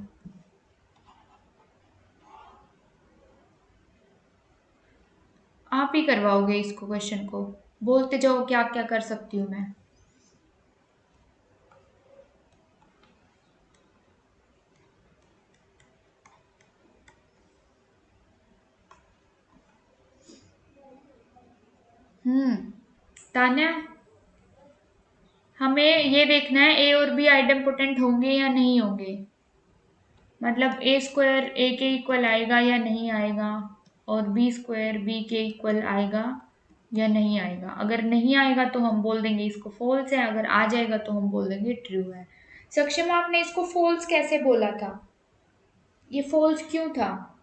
आप ही करवाओगे इसको, क्वेश्चन को बोलते जाओ क्या क्या कर सकती हूँ मैं। तान्या, हमें ये देखना है ए और बी आइडेम्पोटेंट होंगे या नहीं होंगे, मतलब ए स्क्वायर ए के इक्वल आएगा या नहीं आएगा, और बी स्क्वायर बी के इक्वल आएगा या नहीं आएगा। अगर नहीं आएगा तो हम बोल देंगे इसको फॉल्स है, अगर आ जाएगा तो हम बोल देंगे ट्रू है। सक्षम, आपने इसको फॉल्स कैसे बोला था, ये फॉल्स क्यों था?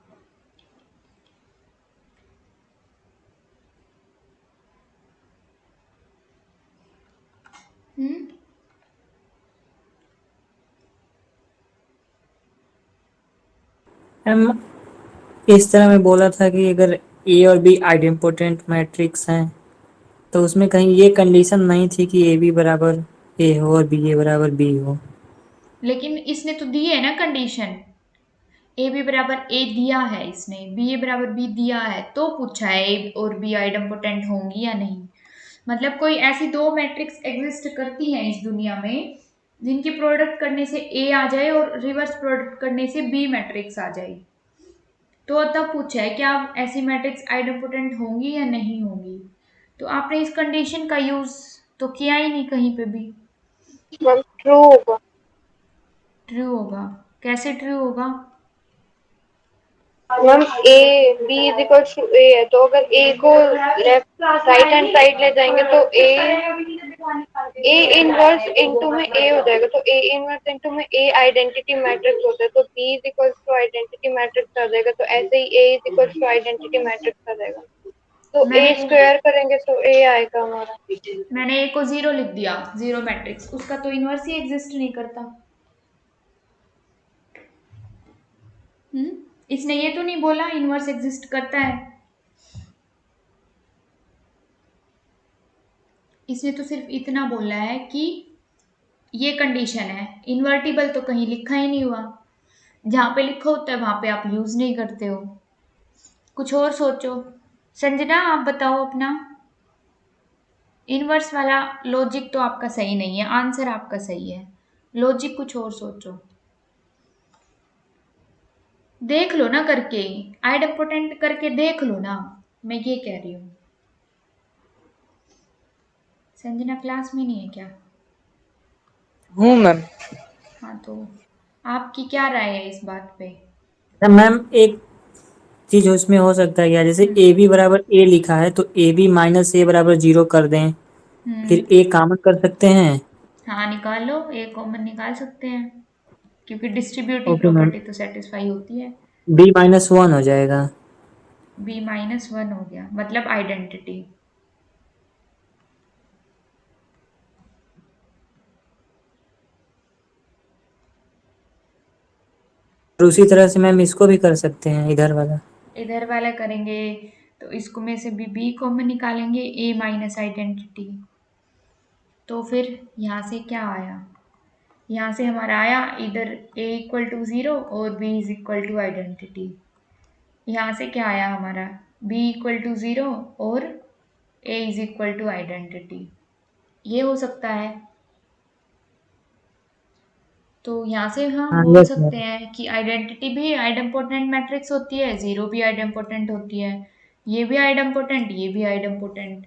हम्म, मैम इस तरह मैं बोला था कि अगर ए और बी आइडेम्पोटेंट मैट्रिक्स हैं तो उसमें कहीं ये कंडीशन नहीं थी कि ए बी बराबर ए हो और बी ए बराबर बी हो। लेकिन इसने तो दी है ना कंडीशन, ए बी बराबर ए दिया है इसने, बी ए बराबर बी दिया है, तो पूछा है ए और बी आइडेम्पोटेंट होंगी या नहीं। मतलब कोई ऐसी दो मैट्रिक्स एग्जिस्ट करती हैं इस दुनिया में जिनकी प्रोडक्ट करने से ए आ जाए और रिवर्स प्रोडक्ट करने से बी मैट्रिक्स आ जाए, तो तब पूछा है क्या ऐसी मैट्रिक्स आइडेम्पोटेंट होंगी या नहीं होंगी। तो आपने इस कंडीशन का यूज तो किया ही नहीं कहीं पे भी। ट्रू होगा। ट्रू होगा? कैसे ट्रू होगा? Ma'am A B is equal to A है, तो अगर ए को लेफ्ट राइट हैंड साइड ले जाएंगे तो ए इनवर्स इनटू में ए हो जाएगा, तो ए इनवर्स इनटू में ए आइडेंटिटी मैट्रिक्स होता है, तो B is equal to identity matrix आ जाएगा, तो ऐसे ही A is equal to identity matrix आ जाएगा, तो ए मैंने स्क्वायर करेंगे तो ए आएगा हमारा। मैंने ए को 0 लिख दिया, 0 मैट्रिक्स, उसका तो इनवर्स ही एग्जिस्ट नहीं करता। इसने ये तो नहीं बोला इनवर्स एग्जिस्ट करता है, इसने तो सिर्फ इतना बोला है कि ये कंडीशन है, इन्वर्टिबल तो कहीं लिखा ही नहीं हुआ। जहाँ पे लिखा होता है वहां पे आप यूज नहीं करते हो। कुछ और सोचो। संजना आप बताओ अपना। इनवर्स वाला लॉजिक तो आपका सही नहीं है, आंसर आपका सही है, लॉजिक कुछ और सोचो। देख लो ना करके, आइडेम्पोटेंट करके देख लो ना, मैं ये कह रही हूँ। संजना क्लास में नहीं है क्या? हूँ मैम। हाँ तो आपकी क्या राय है इस बात पे? मैम एक चीज उसमें हो सकता है क्या, जैसे ए हम्म। बी बराबर ए लिखा है तो ए बी माइनस ए बराबर 0 कर दें, हम्म। फिर ए कॉमन कर सकते हैं। हाँ निकाल लो, ए कॉमन निकाल सकते हैं, क्योंकि डिस्ट्रीब्यूटिव ओके मैम, प्रॉपर्टी तो सेटिस्फाई होती है। बी माइनस 1 हो जाएगा। b-1 हो गया, मतलब आइडेंटिटी। और उसी तरह से मैम इसको भी कर सकते हैं, इधर वाला। इधर वाला करेंगे तो इसको में से भी b कॉमन निकालेंगे, a माइनस आइडेंटिटी। तो फिर यहाँ से क्या आया? यहाँ से हमारा आया इधर a इक्वल टू 0 और b is equal to identity. यहाँ से क्या आया हमारा? b इक्वल टू 0 और a is equal to identity. ये हो सकता है। तो यहाँ से हम हाँ बोल यस सकते मैम। हैं कि आइडेंटिटी भी आइडेम्पोटेंट मैट्रिक्स होती है, जीरो भी आइडेम्पोटेंट होती है, ये भी आइडेम्पोटेंट, ये भी आइडेम्पोटेंट।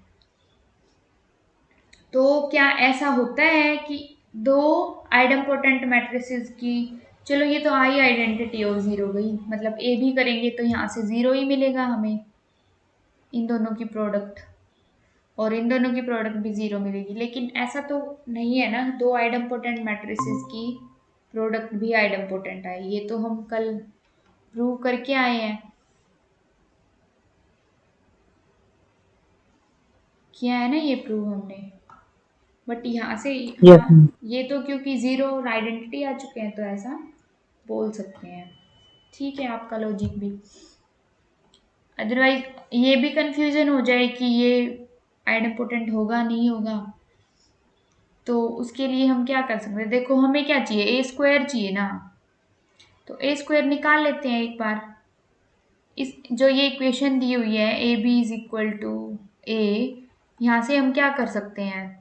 तो क्या ऐसा होता है कि दो आइडेम्पोटेंट मैट्रिसेस की, चलो ये तो आई आइडेंटिटी और जीरो गई, मतलब ए भी करेंगे तो यहाँ से जीरो ही मिलेगा हमें, इन दोनों की प्रोडक्ट, और इन दोनों की प्रोडक्ट भी जीरो मिलेगी। लेकिन ऐसा तो नहीं है ना, दो आइडेम्पोटेंट मैट्रिसेस की प्रोडक्ट भी आइडेम्पोटेंट आई, ये तो हम कल प्रूव करके आए हैं, किया है ना ये प्रूव हमने। बट यहाँ से, यस हाँ मैम। ये तो क्योंकि जीरो और आइडेंटिटी आ चुके हैं तो ऐसा बोल सकते हैं। ठीक है आपका लॉजिक भी, अदरवाइज ये भी कंफ्यूजन हो जाए कि ये आइडेम्पोटेंट होगा नहीं होगा, तो उसके लिए हम क्या कर सकते हैं? देखो हमें क्या चाहिए, ए स्क्वायर चाहिए ना, तो ए स्क्वायर निकाल लेते हैं एक बार। इस जो ये इक्वेशन दी हुई है A B is equal to A, यहाँ से हम क्या कर सकते हैं?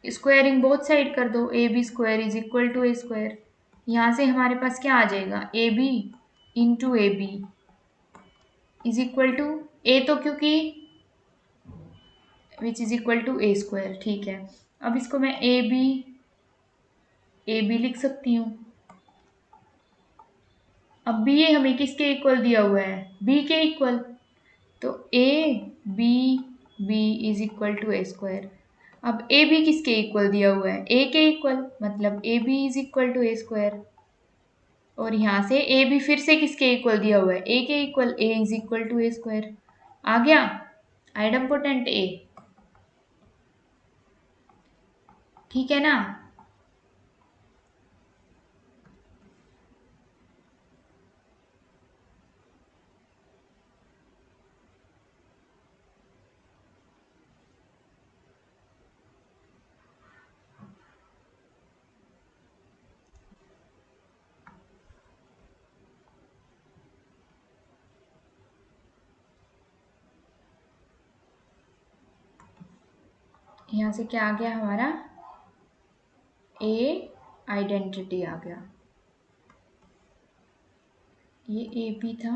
स्क्वायरिंग बोथ साइड कर दो, A B square is equal to A square. यहाँ से हमारे पास क्या आ जाएगा? A B into A B is equal to A, तो क्योंकि which is equal to A square, ठीक है। अब इसको मैं ए बी लिख सकती हूँ। अब बी ए हमें किसके इक्वल दिया हुआ है? बी के इक्वल, तो A B B is equal to A square. अब ए बी किसके इक्वल दिया हुआ है? ए के इक्वल, मतलब A B is equal to A square. और यहाँ से ए बी फिर से किसके इक्वल दिया हुआ है? ए के equal, A is equal to A square. आ गया आइडेम्पोटेंट ए, ठीक है ना? यहाँ से क्या आ गया हमारा? ए आइडेंटिटी आ गया। ये ए बी था,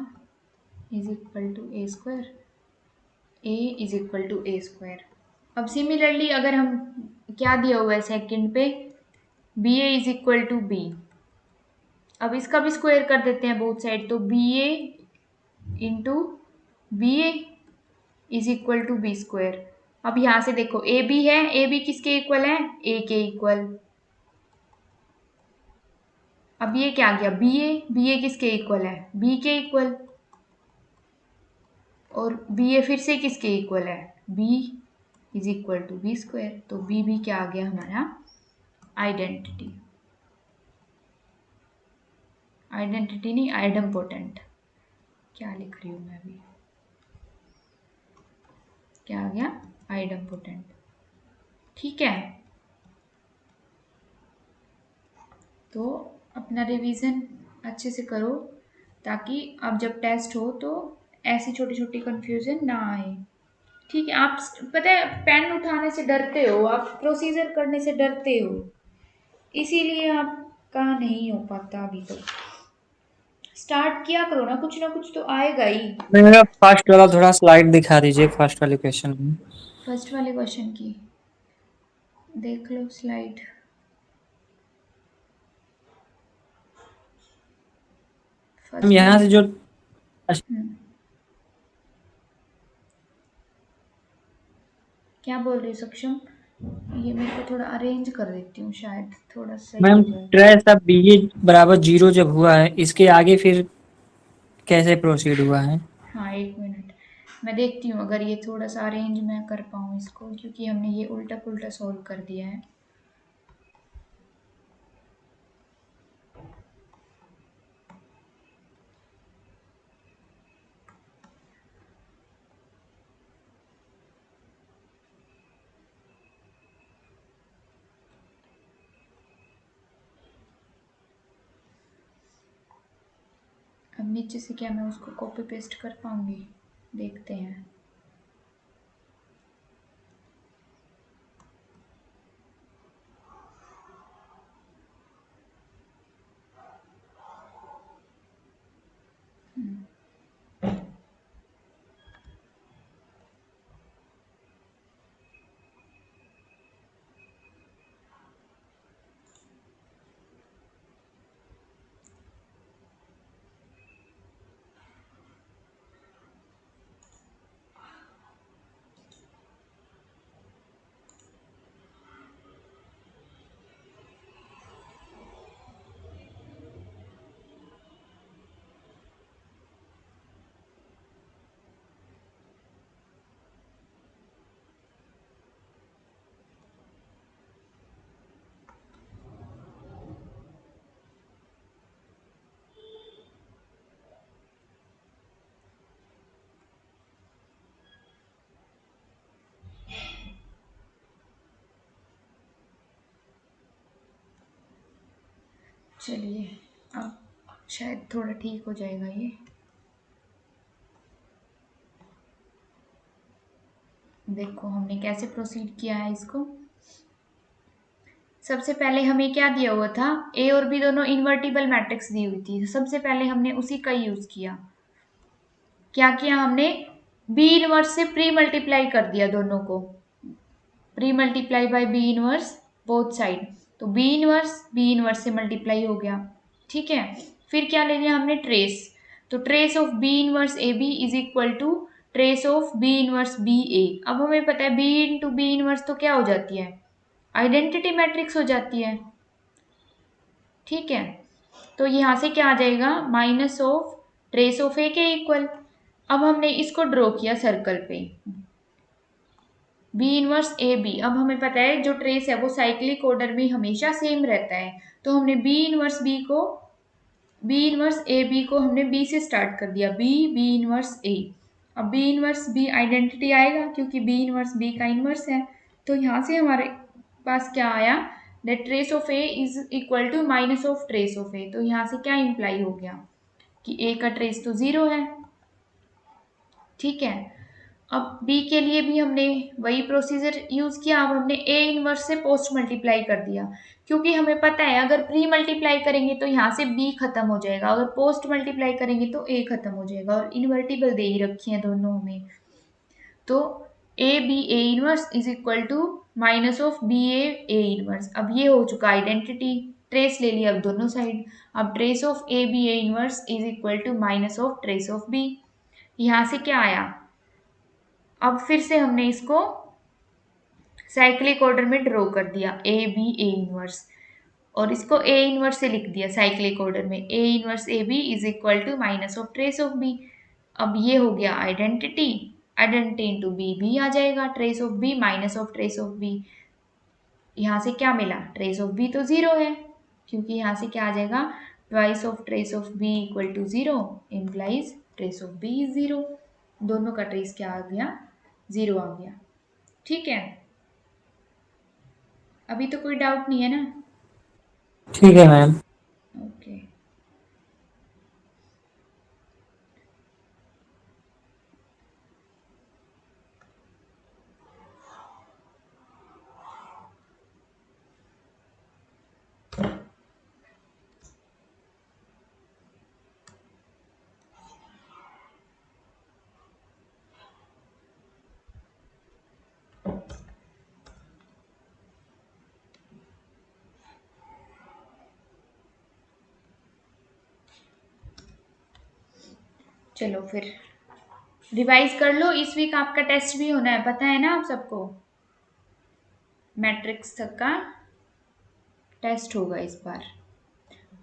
is equal to A square, A is equal to A square. अब सिमिलरली अगर हम, क्या दिया हुआ है सेकंड पे? B A is equal to B. अब इसका भी स्क्वायर कर देते हैं बोथ साइड, तो B A into B A is equal to B square. अब यहाँ से देखो ए बी है, ए बी किसके इक्वल है? ए के इक्वल। अब ये क्या आ गया? बी ए किसके इक्वल है? बी के इक्वल। और बी ए फिर से किसके इक्वल है? B is equal to B square. तो बी भी क्या आ गया हमारा? आइडेंटिटी। आइडेंटिटी नहीं, आइडेम्पोटेंट। क्या लिख रही हूँ मैं अभी? क्या आ गया? आइडेम्पोटेंट। ठीक है, तो अपना रिवीजन अच्छे से करो ताकि अब जब टेस्ट हो तो ऐसी छोटी छोटी कंफ्यूजन ना आए। ठीक है, आप पता है पेन उठाने से डरते हो, आप प्रोसीजर करने से डरते हो, इसीलिए आपका नहीं हो पाता अभी तक। स्टार्ट किया करो ना कुछ तो आएगा ही। मेरा फर्स्ट वाला थोड़ा स्लाइड दिखा दीजिए, फर्स्ट वाले क्वेश्चन में। फर्स्ट वाले क्वेश्चन की देख लो स्लाइड। हम फर्स्ट यहाँ वाले। से जो हम्म, क्या बोल रही हो सक्षम? ये मेरे को थोड़ा अरेंज कर देती हूँ, शायद थोड़ा सही मैम हो जाए। ट्रेस ऑफ बी ए बराबर 0 जब हुआ है, इसके आगे फिर कैसे प्रोसीड हुआ है? हाँ, एक मिनट मैं देखती हूँ अगर ये थोड़ा सा अरेंज मैं कर पाऊँ इसको, क्योंकि हमने ये उल्टा पुल्टा सॉल्व कर दिया है। अब नीचे से क्या मैं उसको कॉपी पेस्ट कर पाऊंगी? देखते हैं। चलिए, अब शायद थोड़ा ठीक हो जाएगा ये। देखो हमने कैसे प्रोसीड किया है इसको। सबसे पहले हमें क्या दिया हुआ था, ए और बी दोनों इन्वर्टिबल मैट्रिक्स दी हुई थी। सबसे पहले हमने उसी का यूज किया। क्या किया हमने? बी इनवर्स से प्री मल्टीप्लाई कर दिया दोनों को। Pre multiply by B inverse both side, तो बी इनवर्स से मल्टीप्लाई हो गया। ठीक है, फिर क्या ले लिया हमने? ट्रेस। तो trace of B inverse A B is equal to trace of B inverse B A. अब हमें पता है बी इंटू बी इनवर्स तो क्या हो जाती है? आइडेंटिटी मैट्रिक्स हो जाती है। ठीक है, तो यहां से क्या आ जाएगा? माइनस ऑफ ट्रेस ऑफ ए के इक्वल। अब हमने इसको ड्रॉ किया सर्कल पे, बी इनवर्स ए बी। अब हमें पता है जो ट्रेस है वो साइक्लिक ऑर्डर में हमेशा सेम रहता है, तो हमने बी इनवर्स ए बी को हमने बी से स्टार्ट कर दिया, बी इनवर्स ए। अब बी इनवर्स बी आइडेंटिटी आएगा क्योंकि बी इनवर्स बी का इनवर्स है। तो यहाँ से हमारे पास क्या आया? That trace of A is equal to minus of trace of A. तो यहाँ से क्या इंप्लाई हो गया कि ए का ट्रेस तो 0 है। ठीक है, अब b के लिए भी हमने वही प्रोसीजर यूज किया। अब हमने a इनवर्स से पोस्ट मल्टीप्लाई कर दिया, क्योंकि हमें पता है अगर प्री मल्टीप्लाई करेंगे तो यहाँ से b खत्म हो जाएगा, अगर पोस्ट मल्टीप्लाई करेंगे तो a खत्म हो जाएगा, और इन्वर्टिबल दे ही रखी है दोनों में। तो a inverse is equal to minus of a inverse. अब ये हो चुका आइडेंटिटी, ट्रेस ले लिया अब दोनों साइड। अब trace of a inverse is equal to minus of trace of b। यहाँ से क्या आया? अब फिर से हमने इसको साइक्लिक ऑर्डर में ड्रॉ कर दिया, ए इनवर्स, और इसको ए इनवर्स से लिख दिया साइक्लिक ऑर्डर में, A inverse A B is equal to minus of trace of B. अब ये हो गया आइडेंटिटी, आइडेंटिटी इंटू बी भी आ जाएगा, trace of B minus of trace of B. यहाँ से क्या मिला? ट्रेस ऑफ बी तो 0 है, क्योंकि यहाँ से क्या आ जाएगा? Twice of trace of B equal to 0 implies trace of B is 0। दोनों का ट्रेस क्या आ गया? 0 आ गया। ठीक है, अभी तो कोई डाउट नहीं है ना? ठीक है मैम। चलो फिर रिवाइज कर लो, इस वीक आपका टेस्ट भी होना है, पता है ना आप सबको, मैट्रिक्स तक का टेस्ट होगा इस बार।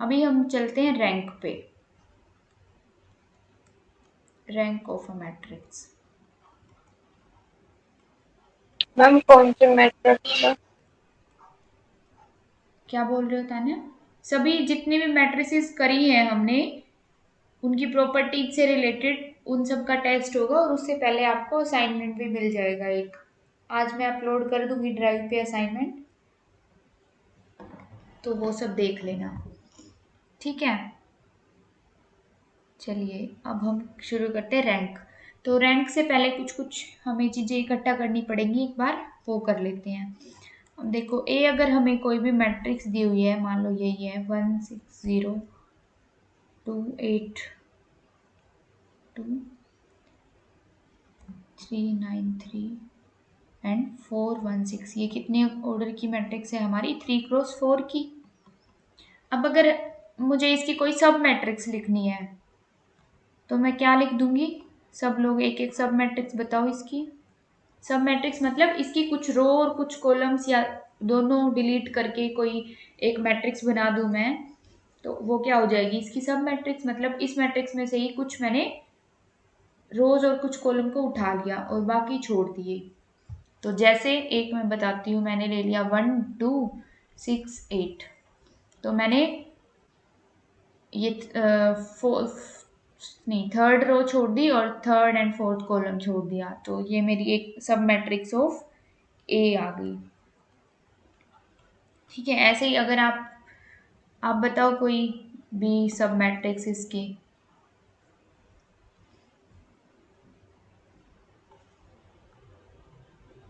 अभी हम चलते हैं रैंक पे, rank of a matrix. Ma'am कौन से मैट्रिक्स का? क्या बोल रहे हो तान्या? सभी जितनी भी मैट्रिसेस करी हैं हमने, उनकी प्रॉपर्टीज से रिलेटेड उन सब का टेस्ट होगा, और उससे पहले आपको असाइनमेंट भी मिल जाएगा एक। आज मैं अपलोड कर दूंगी ड्राइव पे असाइनमेंट, तो वो सब देख लेना, ठीक है। चलिए अब हम शुरू करते हैं रैंक। तो रैंक से पहले कुछ कुछ हमें चीज़ें इकट्ठा करनी पड़ेंगी, एक बार वो कर लेते हैं। अब देखो ए, अगर हमें कोई भी मैट्रिक्स दी हुई है, मान लो यही है 1 6 0 2 8 2 3 9 3 एंड 4 1 6, ये कितने ऑर्डर की मैट्रिक्स है हमारी? 3x4 की। अब अगर मुझे इसकी कोई सब मैट्रिक्स लिखनी है, तो मैं क्या लिख दूंगी? सब लोग एक एक सब मैट्रिक्स बताओ इसकी। सब मैट्रिक्स मतलब इसकी कुछ रो और कुछ कॉलम्स या दोनों डिलीट करके कोई एक मैट्रिक्स बना दूं मैं, तो वो क्या हो जाएगी इसकी सब मैट्रिक्स। मतलब इस मैट्रिक्स में से ही कुछ मैंने रोज और कुछ कॉलम को उठा लिया और बाकी छोड़ दिए। तो जैसे एक मैं बताती हूँ, मैंने ले लिया 1 2 6 8, तो मैंने ये नहीं, थर्ड रो छोड़ दी और थर्ड एंड फोर्थ कॉलम छोड़ दिया, तो ये मेरी एक सब मैट्रिक्स ऑफ ए आ गई, ठीक है। ऐसे ही अगर आप बताओ कोई भी सब मैट्रिक्स इसके।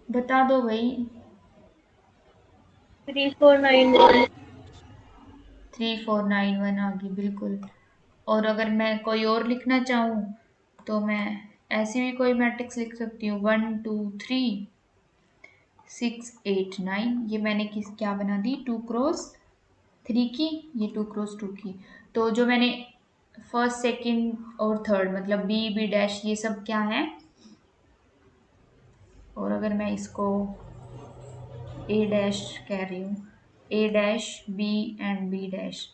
बता दो भाई। 3491। 3491 आ गई, बिल्कुल। और अगर मैं कोई और लिखना चाहूँ, तो मैं ऐसी भी कोई मैट्रिक्स लिख सकती हूँ, 1 2 3 6 8 9, ये मैंने क्या बना दी, 2x3 की, ये 2x2 की। तो जो मैंने फर्स्ट सेकंड और थर्ड मतलब बी बी डैश, ये सब क्या है? और अगर मैं इसको ए डैश कह रही हूँ, A dash B and B dash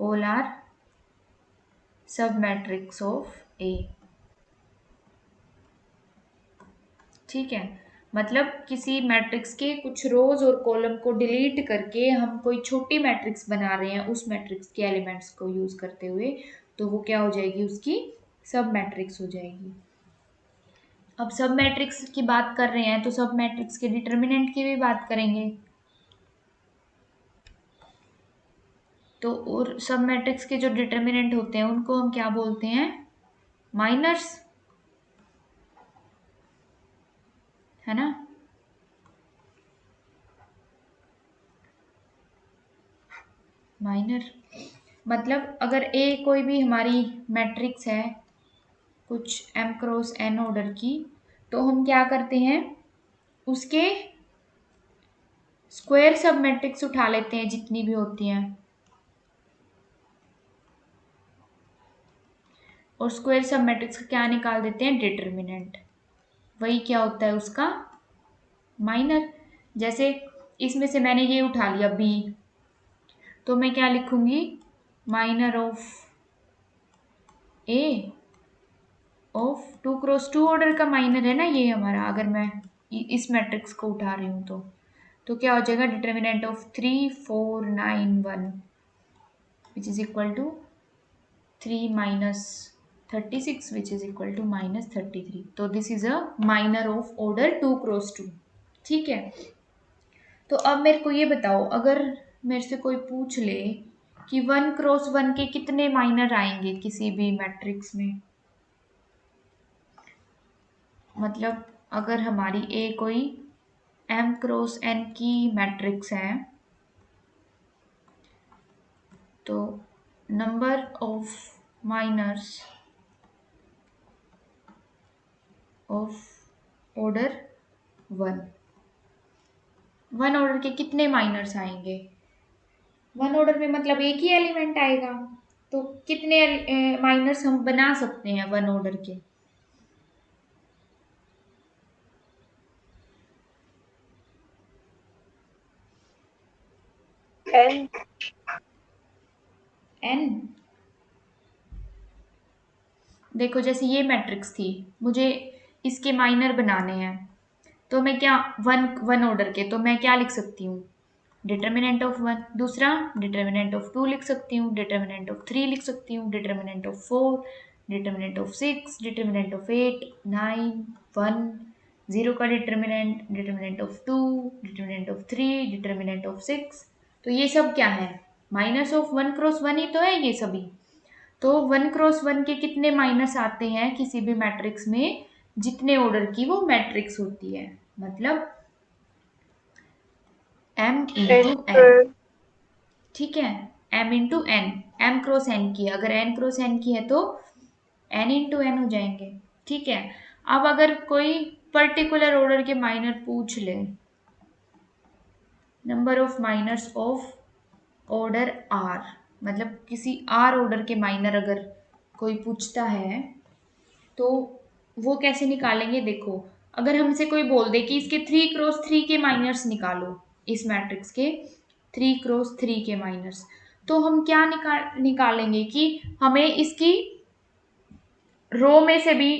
all are सब मैट्रिक्स ऑफ ए, ठीक है। मतलब किसी मैट्रिक्स के कुछ रोज और कॉलम को डिलीट करके हम कोई छोटी मैट्रिक्स बना रहे हैं उस मैट्रिक्स के एलिमेंट्स को यूज करते हुए, तो वो क्या हो जाएगी, उसकी सब मैट्रिक्स हो जाएगी। अब सब मैट्रिक्स की बात कर रहे हैं, तो सब मैट्रिक्स के डिटर्मिनेंट की भी बात करेंगे। तो और सब मैट्रिक्स के जो डिटर्मिनेंट होते हैं उनको हम क्या बोलते हैं? माइनर्स, है ना। माइनर मतलब अगर ए कोई भी हमारी मैट्रिक्स है कुछ m क्रॉस n ऑर्डर की, तो हम क्या करते हैं, उसके स्क्वायर सब मैट्रिक्स उठा लेते हैं जितनी भी होती हैं, और स्क्वायर सब मैट्रिक्स का क्या निकाल देते हैं, डिटर्मिनेंट। वही क्या होता है उसका, माइनर। जैसे इसमें से मैंने ये उठा लिया b, तो मैं क्या लिखूंगी, minor of A of 2x2 order का माइनर है ना ये हमारा, अगर मैं इस मैट्रिक्स को उठा रही हूँ तो क्या हो जाएगा, determinant of 3 4 9 1 which is equal to 3 minus 36 which is equal to minus 33। तो this is a minor of order 2x2, ठीक है। तो अब मेरे को ये बताओ, अगर मेरे से कोई पूछ ले कि 1x1 के कितने माइनर आएंगे किसी भी मैट्रिक्स में, मतलब अगर हमारी ए कोई m×n की मैट्रिक्स है, तो number of minors of order 1 order के कितने माइनर्स आएंगे? 1 ऑर्डर में मतलब एक ही एलिमेंट आएगा, तो कितने माइनर्स हम बना सकते हैं वन ऑर्डर के? n। n। देखो जैसे ये मैट्रिक्स थी, मुझे इसके माइनर बनाने हैं, तो मैं क्या वन वन ऑर्डर के, तो मैं क्या लिख सकती हूँ? Determinant of one. दूसरा डिटर्मिनेंट ऑफ टू लिख सकती हूँ, डिटर्मिनेंट ऑफ थ्री लिख सकती हूँ, determinant of four, determinant of six, determinant of eight, nine, one, zero का determinant, determinant of two, determinant of three, determinant of six. तो ये सब क्या है? Minus of one cross one ही तो है ये सभी। तो वन क्रॉस वन के कितने माइनस आते हैं किसी भी मैट्रिक्स में, जितने ऑर्डर की वो मैट्रिक्स होती है, मतलब m इंटू n। ठीक है, m into N, m cross n की है, अगर n क्रॉस n की है तो n इंटू n हो जाएंगे। ठीक है, अब अगर कोई पर्टिकुलर ऑर्डर के माइनर पूछ ले, number of minors of order r, मतलब किसी r ऑर्डर के माइनर अगर कोई पूछता है तो वो कैसे निकालेंगे? देखो, अगर हमसे कोई बोल दे कि इसके 3 क्रॉस 3 के माइनर्स निकालो, इस मैट्रिक्स के 3 क्रॉस 3 के माइनर्स, तो हम क्या निकालेंगे कि हमें इसकी रो में से भी,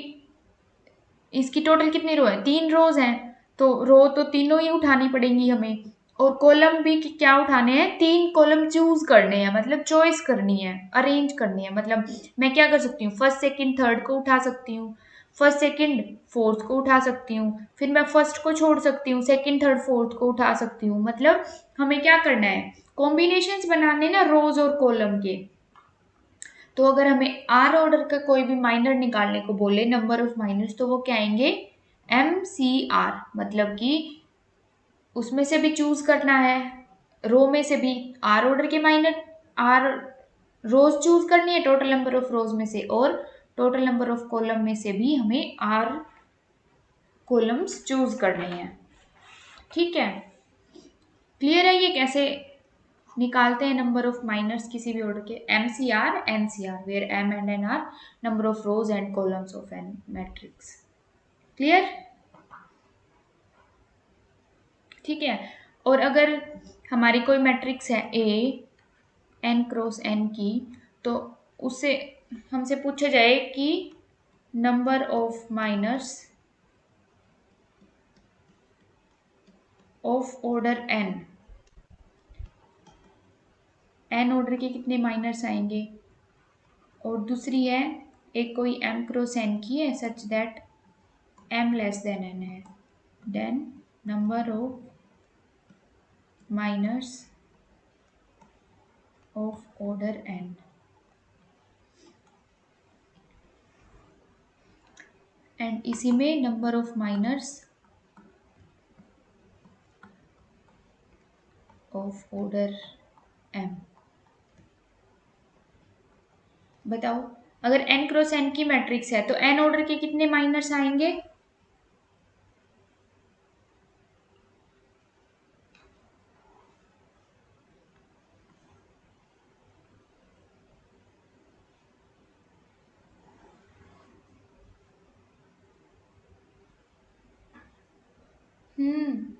इसकी टोटल कितनी रो है? 3 रोज हैं, तो रो तो तीनों ही उठानी पड़ेंगी हमें, और कॉलम भी क्या उठाने हैं? 3 कॉलम चूज करने हैं, मतलब चॉइस करनी है, अरेंज करनी है। मतलब मैं क्या कर सकती हूँ? फर्स्ट सेकंड थर्ड को उठा सकती हूँ, फर्स्ट सेकंड फोर्थ को उठा सकती हूँ, फिर मैं फर्स्ट को छोड़ सकती हूँ, सेकंड थर्ड फोर्थ को उठा सकती हूँ। मतलब हमें क्या करना है? कॉम्बिनेशंस बनाने ना रोज और कॉलम के। तो अगर हमें आर ऑर्डर का कोई भी माइनर निकालने को बोले, नंबर ऑफ माइनर्स, तो वो क्या आएंगे? MCR, मतलब कि उसमें से भी चूज करना है, रो में से भी आर ऑर्डर के माइनर, आर रोज चूज करनी है टोटल नंबर ऑफ रोज में से, और टोटल नंबर ऑफ कॉलम में से भी हमें आर कॉलम्स चूज करने हैं। ठीक है, क्लियर है ये कैसे निकालते हैं नंबर ऑफ माइनर्स किसी भी ऑर्डर के? MCR NCR, where M and N are number of rows and columns of an matrix. Clear? ठीक है, और अगर हमारी कोई मैट्रिक्स है A n क्रॉस n की, तो उससे हमसे पूछा जाए कि number of minors of order n order के कितने माइनर्स आएंगे? और दूसरी है, एक कोई m क्रॉस n की है such that m less than n है, then number of minors of order n। And इसी में number of minors of order m। बताओ, अगर n क्रॉस n की मैट्रिक्स है तो n ऑर्डर के कितने माइनर्स आएंगे? हम्म,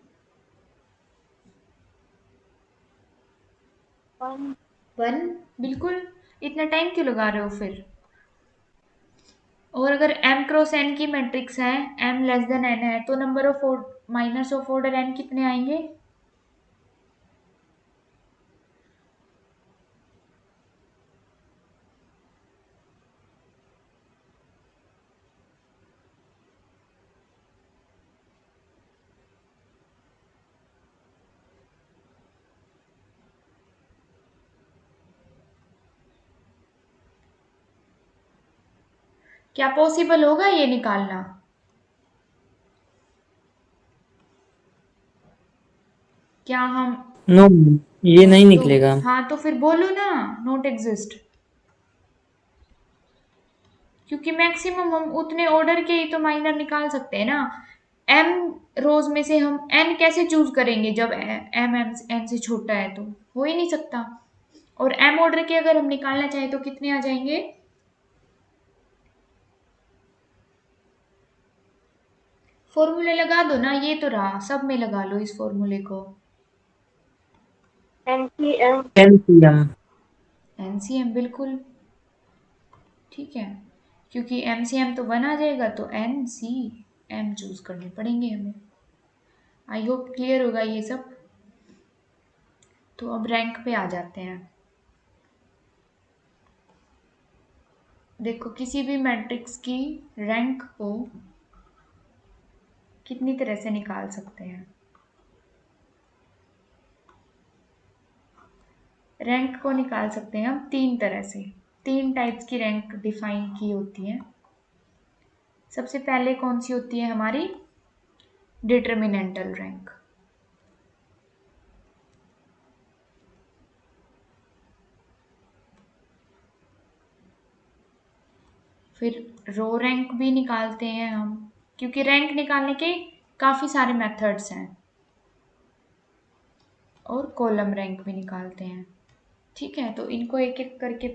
1। बिल्कुल, इतना टाइम क्यों लगा रहे हो फिर? और अगर m क्रॉस n की मैट्रिक्स है, m लेस देन n है, तो number of minors of order n कितने आएंगे? क्या पॉसिबल होगा ये निकालना? क्या हम नो, ये नहीं तो, निकलेगा। हाँ तो फिर बोलो ना, नॉट एग्जिस्ट, क्योंकि मैक्सिमम हम उतने ऑर्डर के ही तो माइनर निकाल सकते हैं ना। m रोज में से हम n कैसे चूज करेंगे जब m n से छोटा है? तो हो ही नहीं सकता। और एम ऑर्डर के अगर हम निकालना चाहें तो कितने आ जाएंगे? फॉर्मूले लगा दो ना, ये तो रहा, सब में लगा लो इस फॉर्मूले को। एनसीएम। एनसीएम। एनसीएम बिल्कुल ठीक है, क्योंकि एमसीएम तो 1 आ जाएगा, तो एनसीएम चूज करने पड़ेंगे हमें। आई होप क्लियर होगा ये सब। तो अब रैंक पे आ जाते हैं। देखो किसी भी मैट्रिक्स की रैंक को कितनी तरह से निकाल सकते हैं। रैंक को निकाल सकते हैं हम 3 तरह से। 3 टाइप्स की रैंक डिफाइन की होती है। सबसे पहले कौन सी होती है हमारी? डिटर्मिनेंटल रैंक। फिर रो रैंक भी निकालते हैं हम, क्योंकि रैंक निकालने के काफ़ी सारे मेथड्स हैं। और कॉलम रैंक भी निकालते हैं। ठीक है, तो इनको एक एक करके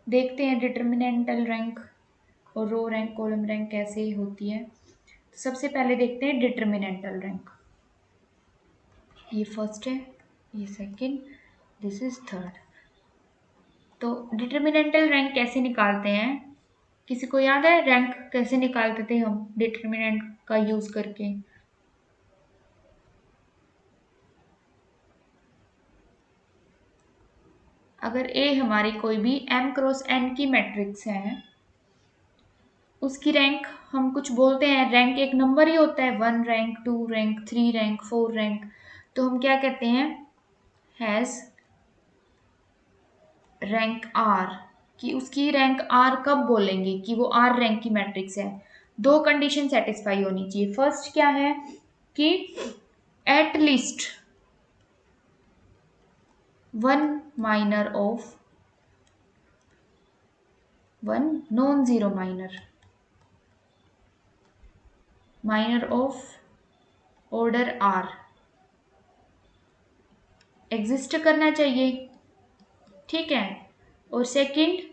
देखते हैं, डिटर्मिनेंटल रैंक और रो रैंक कॉलम रैंक कैसे होती है। तो सबसे पहले देखते हैं डिटर्मिनेंटल रैंक। ये फर्स्ट है, ये सेकंड, दिस इज थर्ड। तो डिटर्मिनेंटल रैंक कैसे निकालते हैं? किसी को याद है रैंक कैसे निकालते थे हम डिटर्मिनेंट का यूज करके? अगर ए हमारी कोई भी m क्रॉस n की मैट्रिक्स है, उसकी रैंक हम कुछ बोलते हैं, रैंक एक नंबर ही होता है, 1 रैंक, 2 रैंक, 3 रैंक, 4 रैंक, तो हम क्या कहते हैं? Has rank R. कि उसकी रैंक आर कब बोलेंगे कि वो आर रैंक की मैट्रिक्स है? 2 कंडीशन सेटिस्फाई होनी चाहिए। फर्स्ट क्या है कि at least 1 minor of 1 non zero minor of order R exist करना चाहिए। ठीक है, और second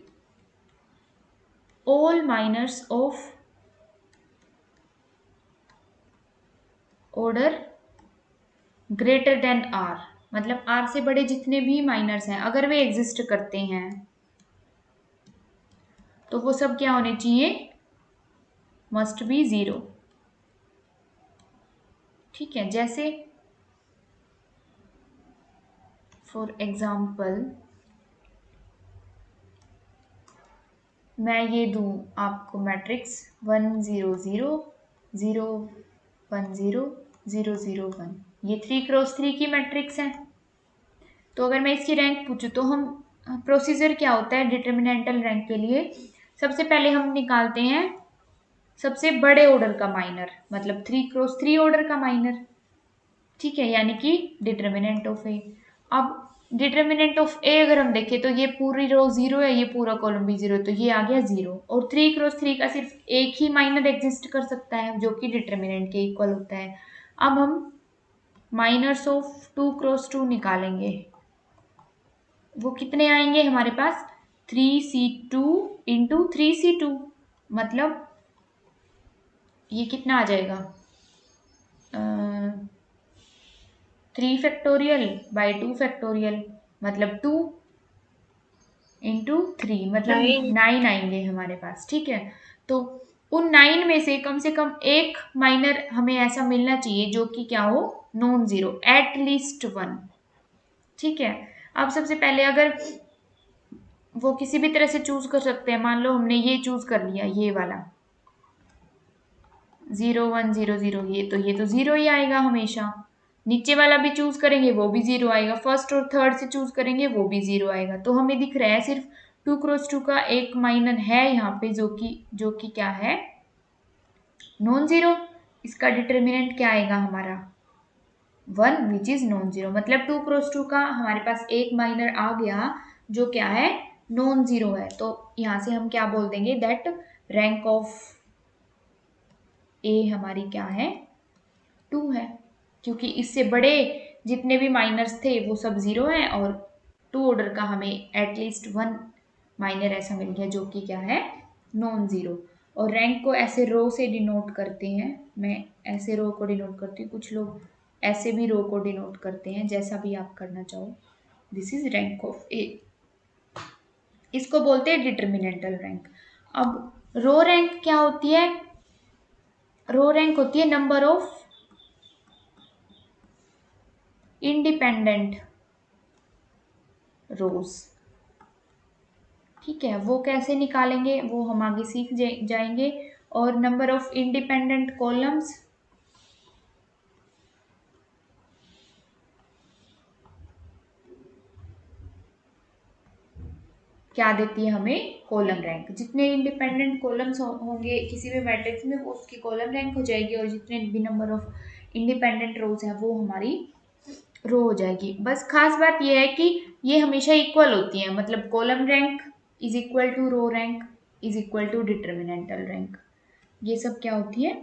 all minors of order greater than R, मतलब आर से बड़े जितने भी माइनर्स हैं अगर वे एग्जिस्ट करते हैं तो वो सब क्या होने चाहिए? Must be 0। ठीक है, जैसे फॉर एग्जाम्पल मैं ये दूं आपको मैट्रिक्स 1 0 0 0 1 0 0 0 1, ये 3 क्रॉस 3 की मैट्रिक्स है। तो अगर मैं इसकी रैंक पूछूं तो हम प्रोसीजर क्या होता है डिटर्मिनेंटल रैंक के लिए? सबसे पहले हम निकालते हैं सबसे बड़े ऑर्डर का माइनर, मतलब 3 क्रॉस 3 ऑर्डर का माइनर। ठीक है, यानी कि डिटर्मिनेंट ऑफ ए। अब डिटर्मिनेंट ऑफ ए अगर हम देखें तो ये पूरी रो 0 है, ये पूरा कॉलम भी 0 है, तो ये आ गया 0। और 3 क्रॉस 3 का सिर्फ एक ही माइनर एग्जिस्ट कर सकता है जो कि डिटर्मिनेंट के इक्वल होता है। अब हम माइनर्स ऑफ 2 क्रॉस 2 निकालेंगे। वो कितने आएंगे हमारे पास? 3c2 इंटू 3c2, मतलब ये कितना आ जाएगा? 3 फैक्टोरियल बाई 2 फैक्टोरियल, मतलब 2 इंटू 3, मतलब 9 आएंगे हमारे पास। ठीक है, तो उन 9 में से कम एक माइनर हमें ऐसा मिलना चाहिए जो कि क्या हो? Non zero, eight least 1। ठीक है, अब सबसे पहले अगर वो किसी भी तरह से चूज कर सकते हैं, मान लो हमने ये चूज कर लिया, ये वाला 0 1 0 0, ये तो 0 ही आएगा हमेशा। नीचे वाला भी चूज करेंगे वो भी 0 आएगा, फर्स्ट और थर्ड से चूज करेंगे वो भी 0 आएगा। तो हमें दिख रहा है सिर्फ 2 क्रॉस 2 का एक माइनर है यहाँ पे जो कि क्या है? Non zero. इसका डिटर्मिनेंट क्या आएगा हमारा? 1 विच इज नॉन जीरो, मतलब 2 क्रॉस 2 का हमारे पास एक माइनर आ गया जो क्या है? नॉन जीरो है। तो यहाँ से हम क्या बोल देंगे? दैट रैंक ऑफ ए हमारी क्या है? 2 है, क्योंकि इससे बड़े जितने भी माइनर्स थे वो सब 0 हैं और टू ऑर्डर का हमें एटलीस्ट वन माइनर ऐसा मिल गया जो कि क्या है, नॉन जीरो। और रैंक को ऐसे रो से डिनोट करते हैं, मैं ऐसे रो को डिनोट करती हूँ, कुछ लोग ऐसे भी रो को डिनोट करते हैं, जैसा भी आप करना चाहो। दिस इज रैंक ऑफ ए, इसको बोलते हैं डिटर्मिनेंटल रैंक। अब रो रैंक क्या होती है? रो रैंक होती है नंबर ऑफ इंडिपेंडेंट रोज। ठीक है, वो कैसे निकालेंगे वो हम आगे सीख जाएंगे। और नंबर ऑफ इंडिपेंडेंट कॉलम्स क्या देती है हमें? Column rank. जितने इंडिपेंडेंट कॉलम्स होंगे किसी भी मैट्रिक्स में वो उसकी कॉलम रैंक हो जाएगी, और जितने भी नंबर ऑफ इंडिपेंडेंट रोज हैं वो हमारी रो हो जाएगी। बस खास बात यह है कि ये हमेशा इक्वल होती है, मतलब column rank is equal to row rank is equal to determinantal rank, ये सब क्या होती है?